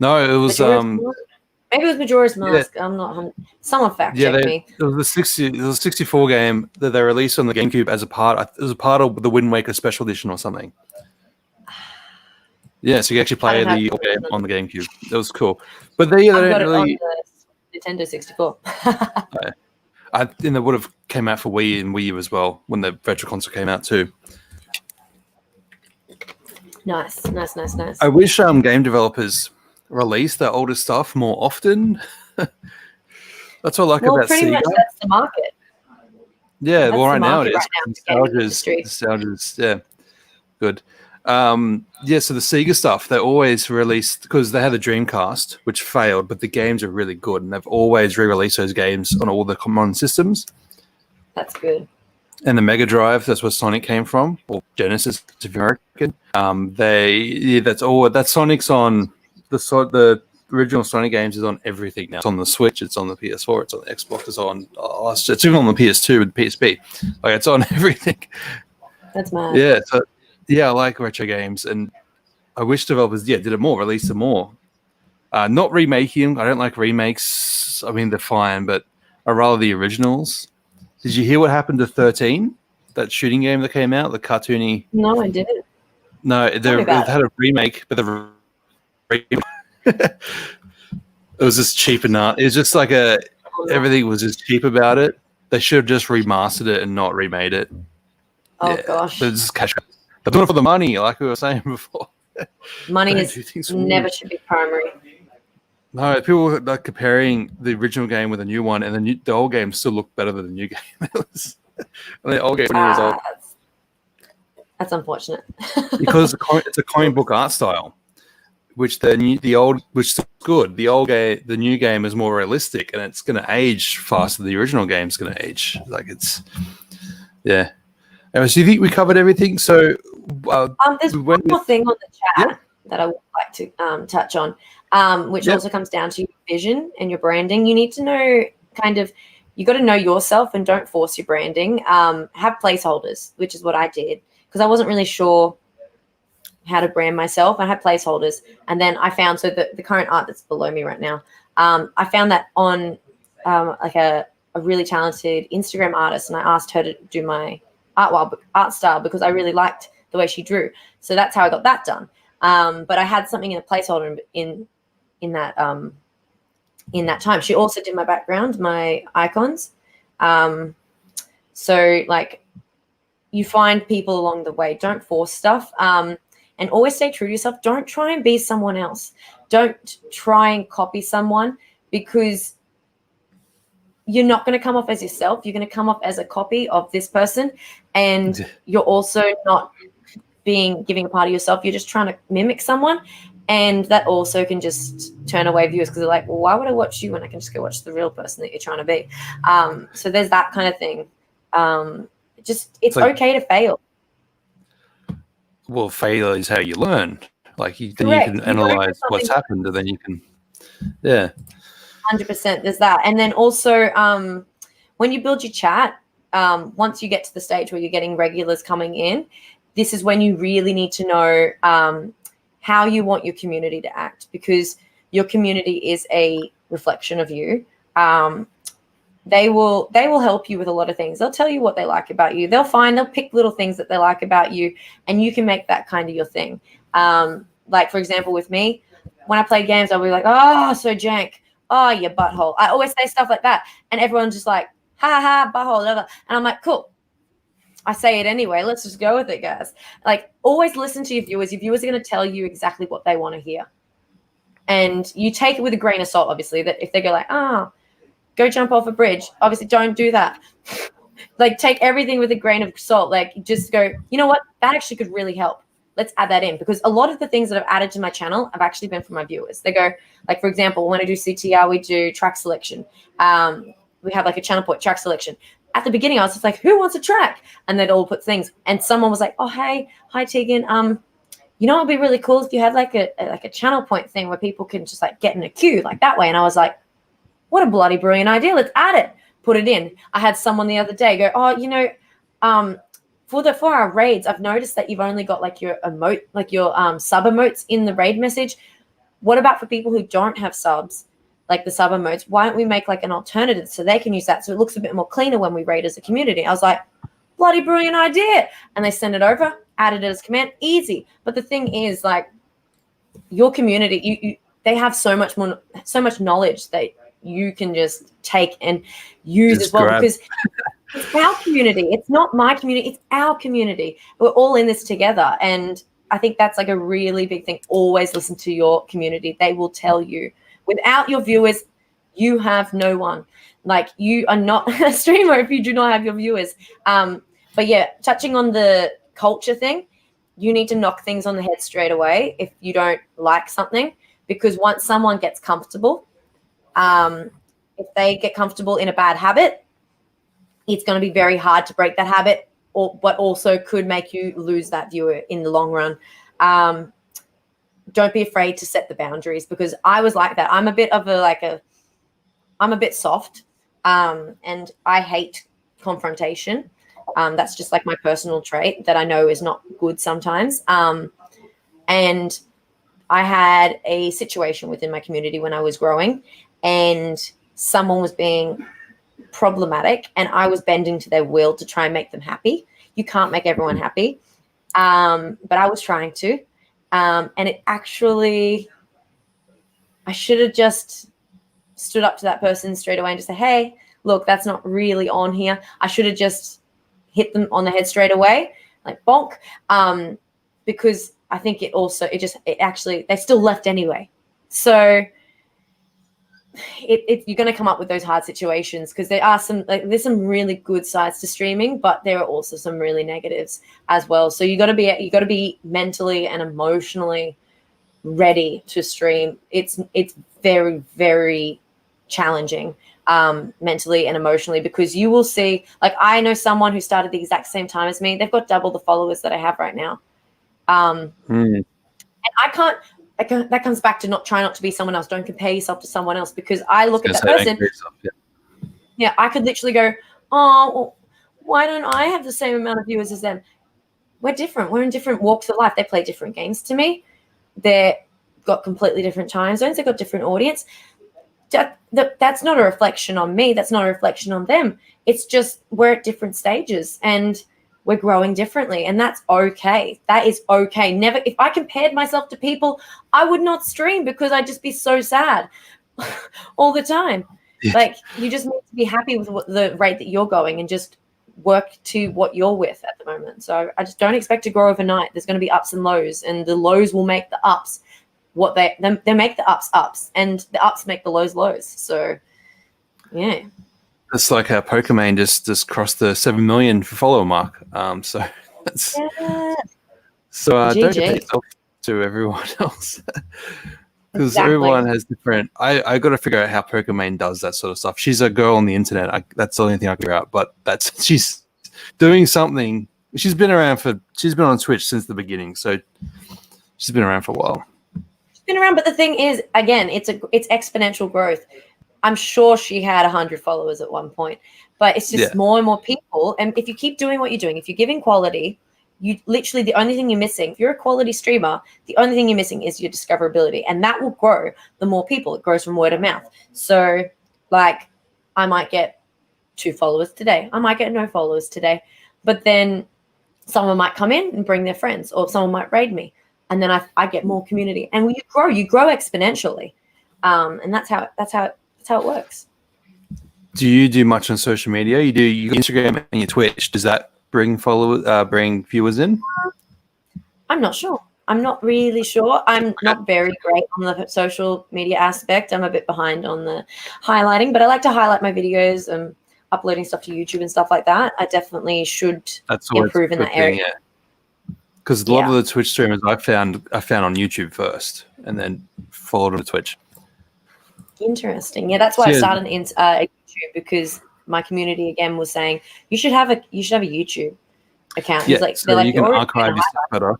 No, it was maybe it was Majora's Mask. Yeah. I'm not. Someone fact check me. It was a 64 game that they released on the GameCube as a part. It was a part of the Wind Waker Special Edition or something. Yeah, so you actually play the game on the GameCube. It was cool, but they don't really. On the Nintendo 64. I think they would have came out for Wii and Wii U as well when the Virtual Console came out too. Nice. I wish game developers release their older stuff more often. That's what I like about pretty Sega. much that's the market. Yeah, that's right now it is. Nostalgia's good. So the Sega stuff, they always released, because they had the Dreamcast, which failed, but the games are really good, and they've always re-released those games on all the common systems. That's good. And the Mega Drive, that's where Sonic came from, or Genesis, if you're American. That Sonic's on the original Sonic games is on everything now. It's on the Switch, it's on the PS4, it's on the Xbox, it's even on the PS2 with the PSP. Like, it's on everything. That's mad. Yeah, so I like retro games, and I wish developers did it more, release them more. Not remaking. I don't like remakes. I mean, they're fine, but I rather the originals. Did you hear what happened to 13? That shooting game that came out, the cartoony. No, I didn't. No, Tell me they've about it. had a remake, but it was just cheap enough. It was just like everything was just cheap about it. They should have just remastered it and not remade it. Oh Yeah, gosh, but it's just cash. They're doing it for the money, like we were saying before. money Don't is do things for never money. should be primary. No, people were like comparing the original game with the new one, and the old game still looked better than the new game. The old game 20 years old. That's unfortunate. Because it's a comic book art style, which which is good. The new game is more realistic, and it's going to age faster than the original game's going to age. Like yeah. Anyway, so you think we covered everything? So There's one more thing on the chat that I would like to touch on, which also comes down to your vision and your branding. You need to know you got to know yourself and don't force your branding. Have placeholders, which is what I did, because I wasn't really sure how to brand myself. I had placeholders, and then I found the current art that's below me right now. I found that on like a really talented Instagram artist, and I asked her to do my art style because I really liked the way she drew. So that's how I got that done. But I had something in a placeholder in that time. She also did my background, my icons. So like, you find people along the way. Don't force stuff. And always stay true to yourself. Don't try and be someone else. Don't try and copy someone, because you're not going to come off as yourself. You're going to come off as a copy of this person, and you're also not giving a part of yourself. You're just trying to mimic someone, and that also can just turn away viewers, because they're like, well, why would I watch you when I can just go watch the real person that you're trying to be? So there's that kind of thing. It's like, okay to fail. Well, failure is how you learn. Like then you can analyze what's happened, and then you can, 100%. There's that. And then also, when you build your chat, once you get to the stage where you're getting regulars coming in, this is when you really need to know how you want your community to act, because your community is a reflection of you. They will help you with a lot of things. They'll tell you what they like about you. They'll pick little things that they like about you, and you can make that kind of your thing. Like, for example, with me, when I play games, I'll be like, oh, so jank. Oh, you butthole. I always say stuff like that, and everyone's just like, ha, ha, ha, butthole, blah, blah. And I'm like, cool. I say it anyway. Let's just go with it, guys. Like, always listen to your viewers. Your viewers are going to tell you exactly what they want to hear. And you take it with a grain of salt, obviously, that if they go like, go jump off a bridge, obviously don't do that. Like, take everything with a grain of salt. Like, just go, you know what? That actually could really help. Let's add that in, because a lot of the things that I've added to my channel have actually been from my viewers. They go, like, for example, when I do CTR, we do track selection. We have like a channel point track selection. At the beginning, I was just like, who wants a track? And they'd all put things. And someone was like, oh, hi Teegan. You know, it'd be really cool if you had like a channel point thing where people can just like get in a queue like that way. And I was like, what a bloody brilliant idea. Let's add it. Put it in. I had someone the other day go, oh, you know, for our raids, I've noticed that you've only got like your emote, like your sub emotes in the raid message. What about for people who don't have subs, like the sub emotes? Why don't we make like an alternative so they can use that, so it looks a bit more cleaner when we raid as a community? I was like, bloody brilliant idea. And they send it over, added it as command, easy. But the thing is, like, your community, they have so much knowledge that you can just take and use just as well, because it's our community. It's not my community. It's our community. We're all in this together. And I think that's like a really big thing. Always listen to your community. They will tell you. Without your viewers, you have no one. Like, you are not a streamer if you do not have your viewers. But yeah, touching on the culture thing, you need to knock things on the head straight away if you don't like something, because once someone gets comfortable, if they get comfortable in a bad habit, it's going to be very hard to break that habit, but also could make you lose that viewer in the long run. Don't be afraid to set the boundaries, because I was like that. I'm a bit of I'm a bit soft, and I hate confrontation. That's just like my personal trait that I know is not good sometimes. And I had a situation within my community when I was growing, and someone was being problematic, and I was bending to their will to try and make them happy. You can't make everyone happy. But I was trying to. And it actually, I should have just stood up to that person straight away and just say, hey, look, that's not really on here. I should have just hit them on the head straight away, like bonk. Because I think they still left anyway. So you're going to come up with those hard situations because there's some really good sides to streaming, but there are also some really negatives as well. So you got to be mentally and emotionally ready to stream. It's very, very challenging mentally and emotionally, because you will see, like, I know someone who started the exact same time as me. They've got double the followers that I have right now. And I can't. That comes back to try not to be someone else. Don't compare yourself to someone else, because I look at that person. Yeah, I could literally go, oh, well, why don't I have the same amount of viewers as them? We're different. We're in different walks of life. They play different games to me. They've got completely different time zones. They've got different audience. That's not a reflection on me. That's not a reflection on them. It's just we're at different stages and we're growing differently, and that's okay. That is okay. Never, if I compared myself to people, I would not stream because I'd just be so sad all the time. Yeah. Like, you just need to be happy with the rate that you're going and just work to what you're with at the moment. So I just don't expect to grow overnight. There's going to be ups and lows, and the lows will make the ups what they make the ups, and the ups make the lows. So yeah. It's like how Pokemon just crossed the 7 million follower mark. So that's don't compare yourself to everyone else, because everyone has different. I got to figure out how Pokemon does that sort of stuff. She's a girl on the internet. That's the only thing I can figure out. But she's doing something. She's been on Twitch since the beginning, so she's been around for a while. She's been around, but the thing is, again, it's exponential growth. I'm sure she had 100 followers at one point, but it's just more and more people. And if you keep doing what you're doing, if you're giving quality, you literally, the only thing you're missing, if you're a quality streamer, the only thing you're missing is your discoverability, and that will grow the more people. It grows from word of mouth. So, like, I might get 2 followers today. I might get no followers today, but then someone might come in and bring their friends, or someone might raid me, and then I get more community. And when you grow exponentially, and that's how it works. Do you do much on social media? You do Instagram and your Twitch. Does that bring viewers in? I'm not sure. I'm not really sure. I'm not very great on the social media aspect. I'm a bit behind on the highlighting, but I like to highlight my videos and uploading stuff to YouTube and stuff like that. I definitely should improve in that area. Because a lot of the Twitch streamers I found on YouTube first, and then followed on Twitch. Interesting. Yeah, that's why I started YouTube, because my community again was saying you should have a YouTube account. Yeah, so you can archive your stuff better,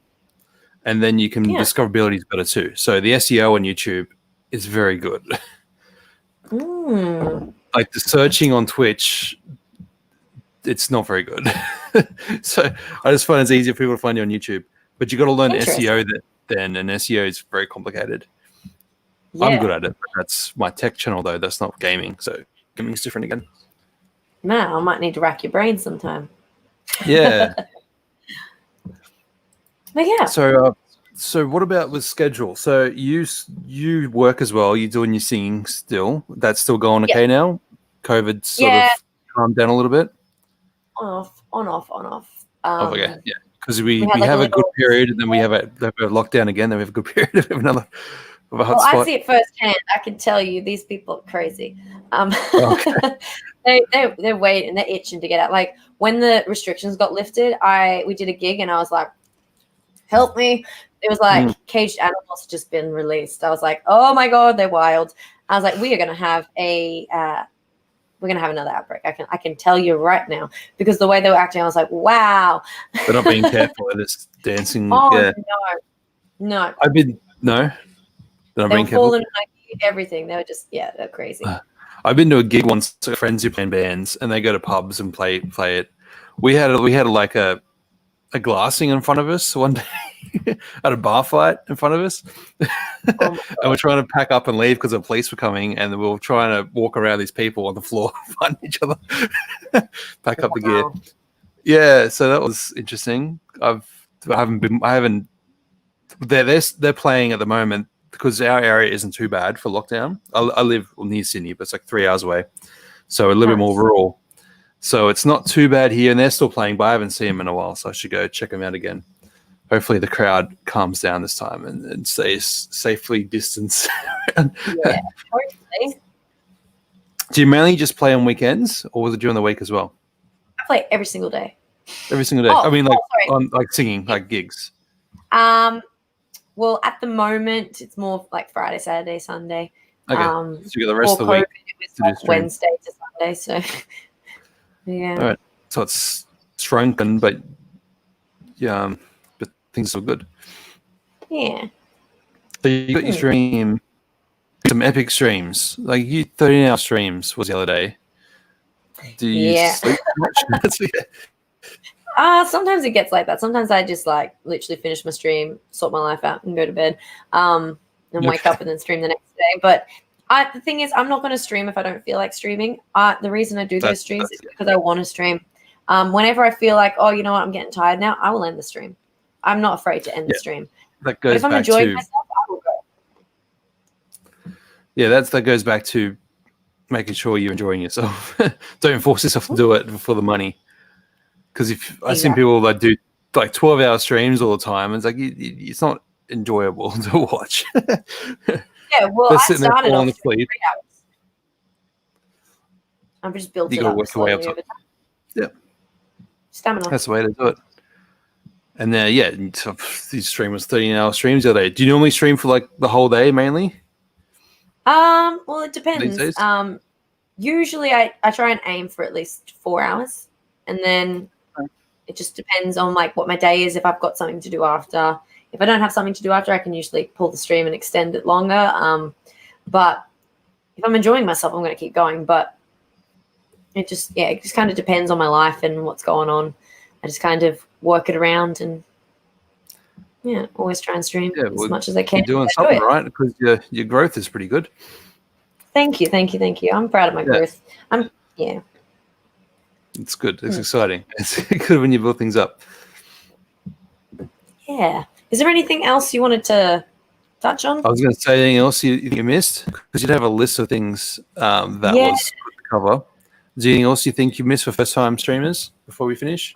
and then you can discoverability is better too. So the SEO on YouTube is very good. Like the searching on Twitch, it's not very good. So I just find it's easier for people to find you on YouTube, but you got to learn SEO then, and SEO is very complicated. Yeah. I'm good at it, but that's my tech channel though. That's not gaming, so gaming's different again. Man, I might need to rack your brain sometime. Yeah. But yeah. So what about with schedule? So you work as well. You're doing your singing still. That's still going okay now? COVID sort of calmed down a little bit? On off. Okay, yeah. Because we have a good period, and then we have a lockdown again, then we have a good period of another. Well, I see it firsthand. I can tell you, these people are crazy. They're waiting, they're itching to get out. Like when the restrictions got lifted, we did a gig, and I was like, "Help me!" It was like caged animals had just been released. I was like, "Oh my god, they're wild!" I was like, "We are going to have another outbreak. I can tell you right now, because the way they were acting, I was like, wow." They're not being careful with this dancing. Oh no. They're not being careful. Everything. They were just they're crazy. I've been to a gig once with friends who play in bands, and they go to pubs and play it. We had like a glassing in front of us one day, at a bar fight in front of us, and we're trying to pack up and leave because the police were coming, and we were trying to walk around these people on the floor, find each other, pack up the gear. Yeah, so that was interesting. I've I haven't. They're playing at the moment because our area isn't too bad for lockdown. I live near Sydney, but it's like 3 hours away, so a little bit more rural. So it's not too bad here, and they're still playing, but I haven't seen them in a while, so I should go check them out again. Hopefully the crowd calms down this time and stays safely distanced. Yeah, hopefully. Do you mainly just play on weekends, or was it during the week as well? I play every single day. Every single day? I mean, on singing, like gigs. Well, at the moment, it's more like Friday, Saturday, Sunday. Okay, so you got the rest of the week. It was like Wednesday to Sunday, so yeah. All right, so it's shrunken, but yeah, but things are good. Yeah. So you got your stream, some epic streams, like 13-hour streams was the other day. Do you sleep much? Sometimes it gets like that. Sometimes I just like literally finish my stream, sort my life out, and go to bed, and wake up and then stream the next day. But the thing is, I'm not going to stream if I don't feel like streaming. The reason I do those streams is because I want to stream. Whenever I feel like, oh, you know what, I'm getting tired now, I will end the stream. I'm not afraid to end the stream. That goes but if I'm enjoying myself, I will go. Yeah, that goes back to making sure you're enjoying yourself. Don't force yourself to do it for the money. Because if I've seen people that do like 12-hour streams all the time, it's like it's not enjoyable to watch. Yeah, well, I started off 3 hours. I've just built it up slowly over time. Yeah, stamina. That's the way to do it. And then these stream was 13-hour streams the other day. Do you normally stream for like the whole day mainly? Well, it depends. Usually I try and aim for at least 4 hours, and then it just depends on like what my day is. If I've got something to do after, if I don't have something to do after, I can usually pull the stream and extend it longer. But if I'm enjoying myself, I'm going to keep going. But it just kind of depends on my life and what's going on. I just kind of work it around and always try and stream as much as I can. You're doing something right, because your growth is pretty good. Thank you. I'm proud of my growth. It's good. It's exciting. It's good when you build things up. Yeah. Is there anything else you wanted to touch on? I was going to say anything else you missed, because you'd have a list of things that was good to cover. Is there anything else you think you missed for first-time streamers before we finish?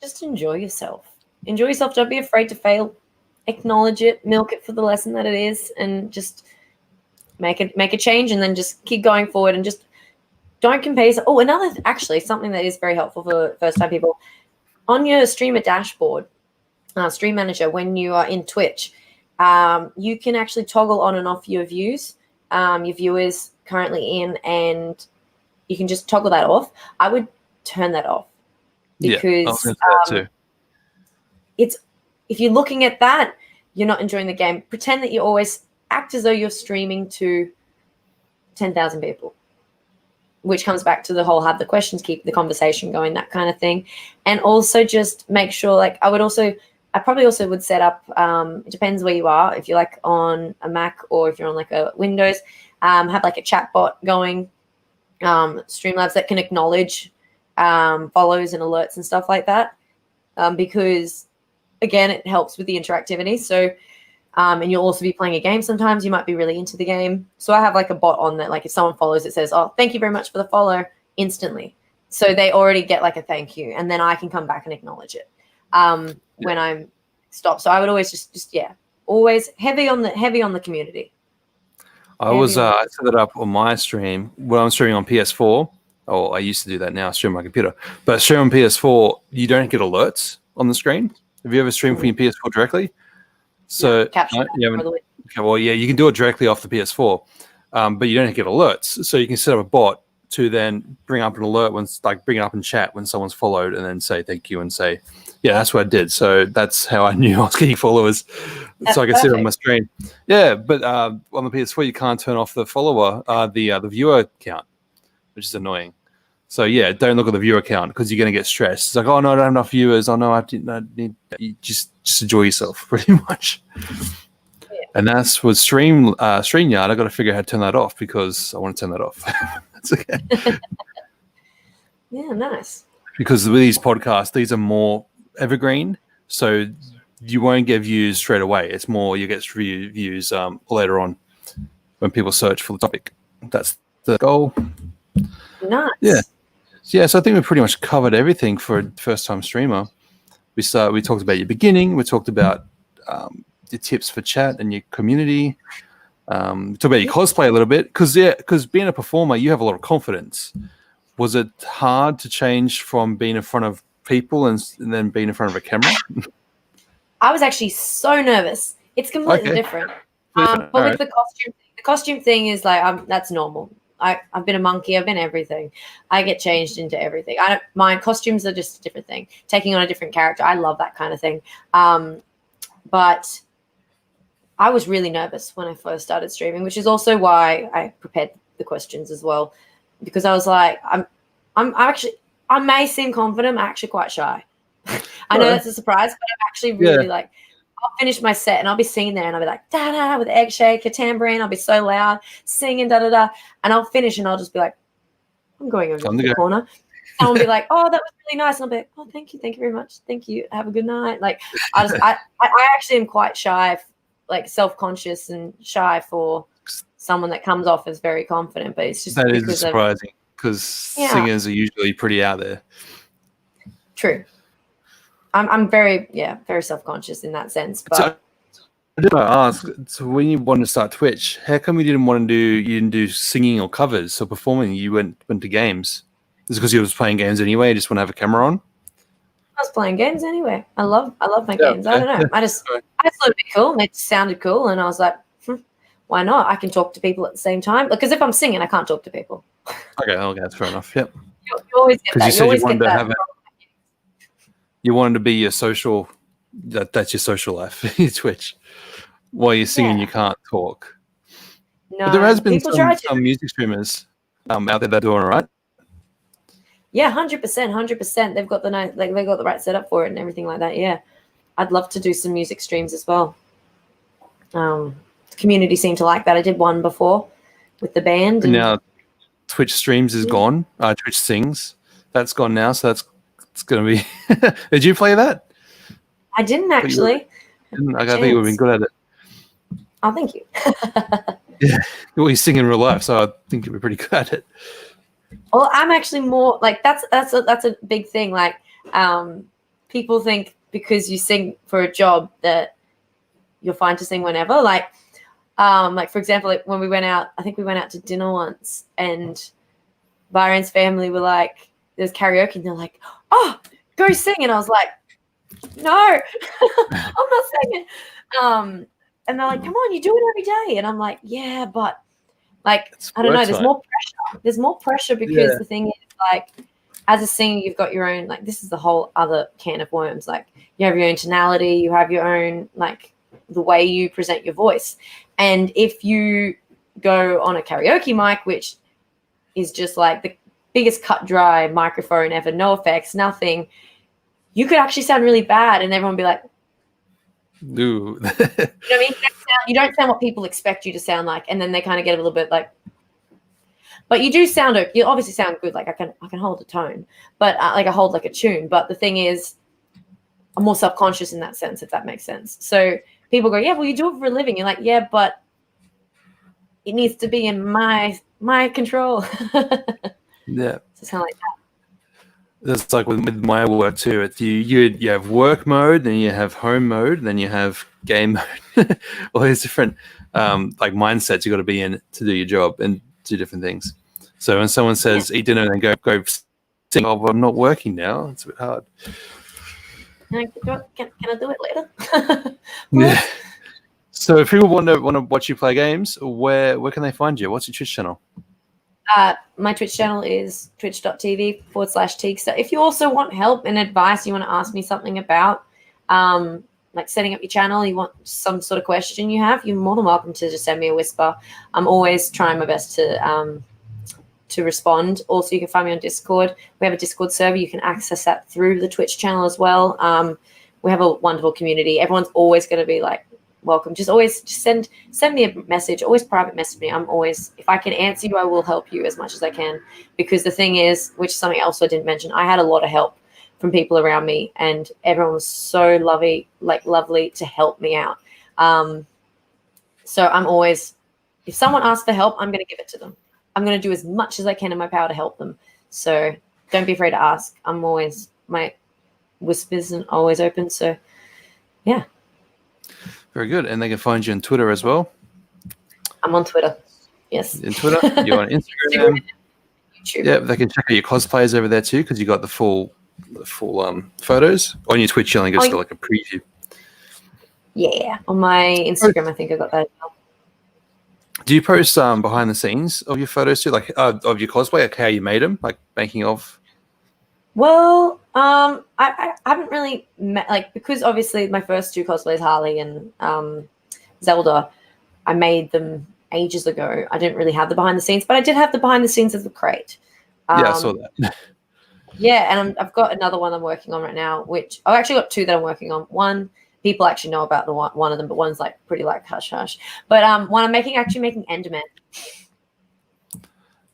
Just enjoy yourself. Enjoy yourself. Don't be afraid to fail. Acknowledge it. Milk it for the lesson that it is, and just make a change, and then just keep going forward, and just don't compare yourself. Oh, something that is very helpful for first-time people. On your streamer dashboard, Stream Manager, when you are in Twitch, you can actually toggle on and off your views, your viewers currently in, and you can just toggle that off. I would turn that off, because I was gonna say that too. If you're looking at that, you're not enjoying the game. Pretend that you always act as though you're streaming to 10,000 people, which comes back to the whole have the questions, keep the conversation going, that kind of thing. And also just make sure, like I probably also would set up, it depends where you are, if you're like on a Mac or if you're on like a Windows, have like a chat bot going, Streamlabs that can acknowledge follows and alerts and stuff like that, because again, it helps with the interactivity. So and you'll also be playing a game sometimes. You might be really into the game. So I have like a bot on that, like if someone follows, it says, oh, thank you very much for the follow, instantly. So they already get like a thank you, and then I can come back and acknowledge it when I'm stopped. So I would always just always heavy on the community. I set it up on my stream when I'm streaming on PS4. Oh, I used to do that now. I stream on my computer. But stream on PS4, you don't get alerts on the screen. Have you ever streamed from your PS4 directly? So you can do it directly off the PS4, but you don't get alerts. So you can set up a bot to then bring up an alert bring it up in chat when someone's followed, and then say thank you and say, yeah, that's what I did. So that's how I knew I was getting followers. So I could see it on my screen. Yeah, but on the PS4 you can't turn off the follower, the viewer count, which is annoying. So yeah, don't look at the viewer count, because you're going to get stressed. It's like, oh no, I don't have enough viewers. Oh no, I need. You just enjoy yourself, pretty much. Yeah. And that's with StreamYard. I got to figure out how to turn that off, because I want to turn that off. That's okay. Yeah, nice. Because with these podcasts, these are more evergreen, so you won't get views straight away. It's more you get views later on when people search for the topic. That's the goal. Nice. Yeah. So I think we pretty much covered everything for a first-time streamer. We talked about your beginning. We talked about your tips for chat and your community. We talked about your cosplay a little bit because being a performer, you have a lot of confidence. Was it hard to change from being in front of people and then being in front of a camera? I was actually so nervous. It's completely different. But with the costume thing is like that's normal. I've been a monkey. I've been everything. I get changed into everything. My costumes are just a different thing. Taking on a different character. I love that kind of thing. But I was really nervous when I first started streaming, which is also why I prepared the questions as well, because I was like, I may seem confident. I'm actually quite shy. I know that's a surprise, but I'm actually really like, I'll finish my set and I'll be singing there and I'll be like, da da, with egg shake, a tambourine. I'll be so loud, singing, da da da. And I'll finish and I'll just be like, I'm going over to the corner. And I'll be like, oh, that was really nice. And I'll be like, oh, thank you very much. Thank you. Have a good night. Like, I actually am quite shy, like self-conscious and shy for someone that comes off as very confident. But it's just that is surprising because singers are usually pretty out there. True. I'm very self-conscious in that sense. But so, I did ask. So when you wanted to start Twitch, how come you didn't do singing or covers or performing? You went to games. Is it because you was playing games anyway? You just want to have a camera on? I was playing games anyway. I love my games. I don't know. I just thought it'd be cool. And it sounded cool, and I was like, why not? I can talk to people at the same time. Because if I'm singing, I can't talk to people. Okay, that's fair enough. Yep. You always get that. You said you wanted to have you wanted to be your social. That's your social life. Your Twitch. While you're singing, you can't talk. No, but there has been some music streamers out there that are doing all right. Yeah, 100%. They've got they've got the right setup for it and everything like that. Yeah, I'd love to do some music streams as well. The community seemed to like that. I did one before with the band. And now Twitch streams is gone. Twitch sings. That's gone now. So it's going to be. Did you play that? I didn't actually. I think you would have been good at it. Oh, thank you. Yeah, well, you sing in real life, so I think you'd be pretty good at it. Well, I'm actually more like that's a big thing. Like, people think because you sing for a job that you're fine to sing whenever. Like for example, like when we went out, I think we went out to dinner once, and Byron's family were like, "There's karaoke," and they're like, "Oh, go sing," and I was like, "No, I'm not singing." And they're like, "Come on, you do it every day," and I'm like, "Yeah, but." Like, I don't know, there's more pressure. There's more pressure because the thing is, like, as a singer, you've got your own, like, this is the whole other can of worms. Like, you have your own tonality, you have your own, like, the way you present your voice. And if you go on a karaoke mic, which is just like the biggest cut dry microphone ever, no effects, nothing, you could actually sound really bad and everyone would be like, no. You know what I mean? You don't sound what people expect you to sound like, and then they kind of get a little bit like. But you do sound. You obviously sound good. Like I can hold a tone, but like I hold like a tune. But the thing is, I'm more self-conscious in that sense, if that makes sense. So people go, "Yeah, well, you do it for a living." You're like, "Yeah, but it needs to be in my control." Yeah. So it's kind of like that. That's like with my work too. It's you have work mode, then you have home mode, then you have game mode. All these different like mindsets you got to be in to do your job and do different things. So when someone says eat dinner and then go sing, oh, well, I'm not working now. It's a bit hard. Can I do it later? Yeah. So if people want to watch you play games, where can they find you? What's your Twitch channel? My Twitch channel is twitch.tv/Teegster. If you also want help and advice, you want to ask me something about like setting up your channel, you want some sort of question you have, you're more than welcome to just send me a whisper. I'm always trying my best to respond. Also, you can find me on Discord. We have a Discord server. You can access that through the Twitch channel as well. We have a wonderful community. Everyone's always going to be like, welcome. Just send me a message. Always private message me. I'm always, if I can answer you, I will help you as much as I can. Because the thing is, which is something else I didn't mention, I had a lot of help from people around me, and everyone was so lovely to help me out. So I'm always, if someone asks for help, I'm going to give it to them. I'm going to do as much as I can in my power to help them. So don't be afraid to ask. My whispers are always open. So yeah. Very good. And they can find you on Twitter as well. I'm on Twitter. Yes. In Twitter. You're on Instagram. YouTube. Yeah, they can check out your cosplays over there too, because you got the full photos. On your Twitch, you only just got like a preview. Yeah, on my Instagram, I think I got that as well. Do you post behind the scenes of your photos too, like of your cosplay, like how you made them, like making of? Well, I haven't really met, like, because obviously my first two cosplays, Harley and Zelda, I made them ages ago. I didn't really have the behind the scenes, but I did have the behind the scenes of the crate. Yeah, I saw that. Yeah, and I've got another one I'm working on right now, which I've actually got two that I'm working on. One, people actually know about the one of them, but one's like pretty like hush hush. But one I'm making Enderman.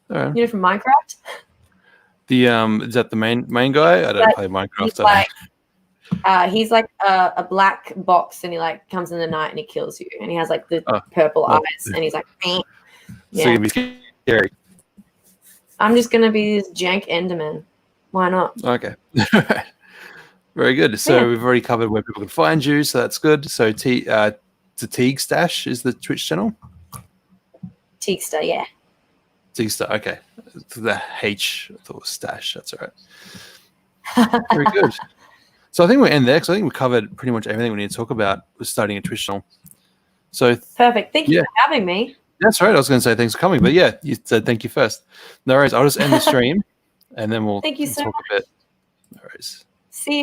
Right. You know, from Minecraft. The is that the main guy? I don't play Minecraft. He's like a black box, and he like comes in the night and he kills you, and he has like the purple eyes, and he's like, eh. Yeah. So you're gonna be scary. I'm just gonna be this jank Enderman. Why not? Okay. Very good. So we've already covered where people can find you, so that's good. So the Teague Stash is the Twitch channel. Teaguestar, yeah. Teaguestar, okay. The H, I thought it was Stash. That's all right. Very good. So I think we'll end there because I think we covered pretty much everything we need to talk about with starting a Twitch channel. So perfect. Thank you for having me. That's right. I was going to say thanks for coming, but yeah, you said thank you first. No worries. I'll just end the stream, and then we'll thank you so talk much. a bit. No worries. See you.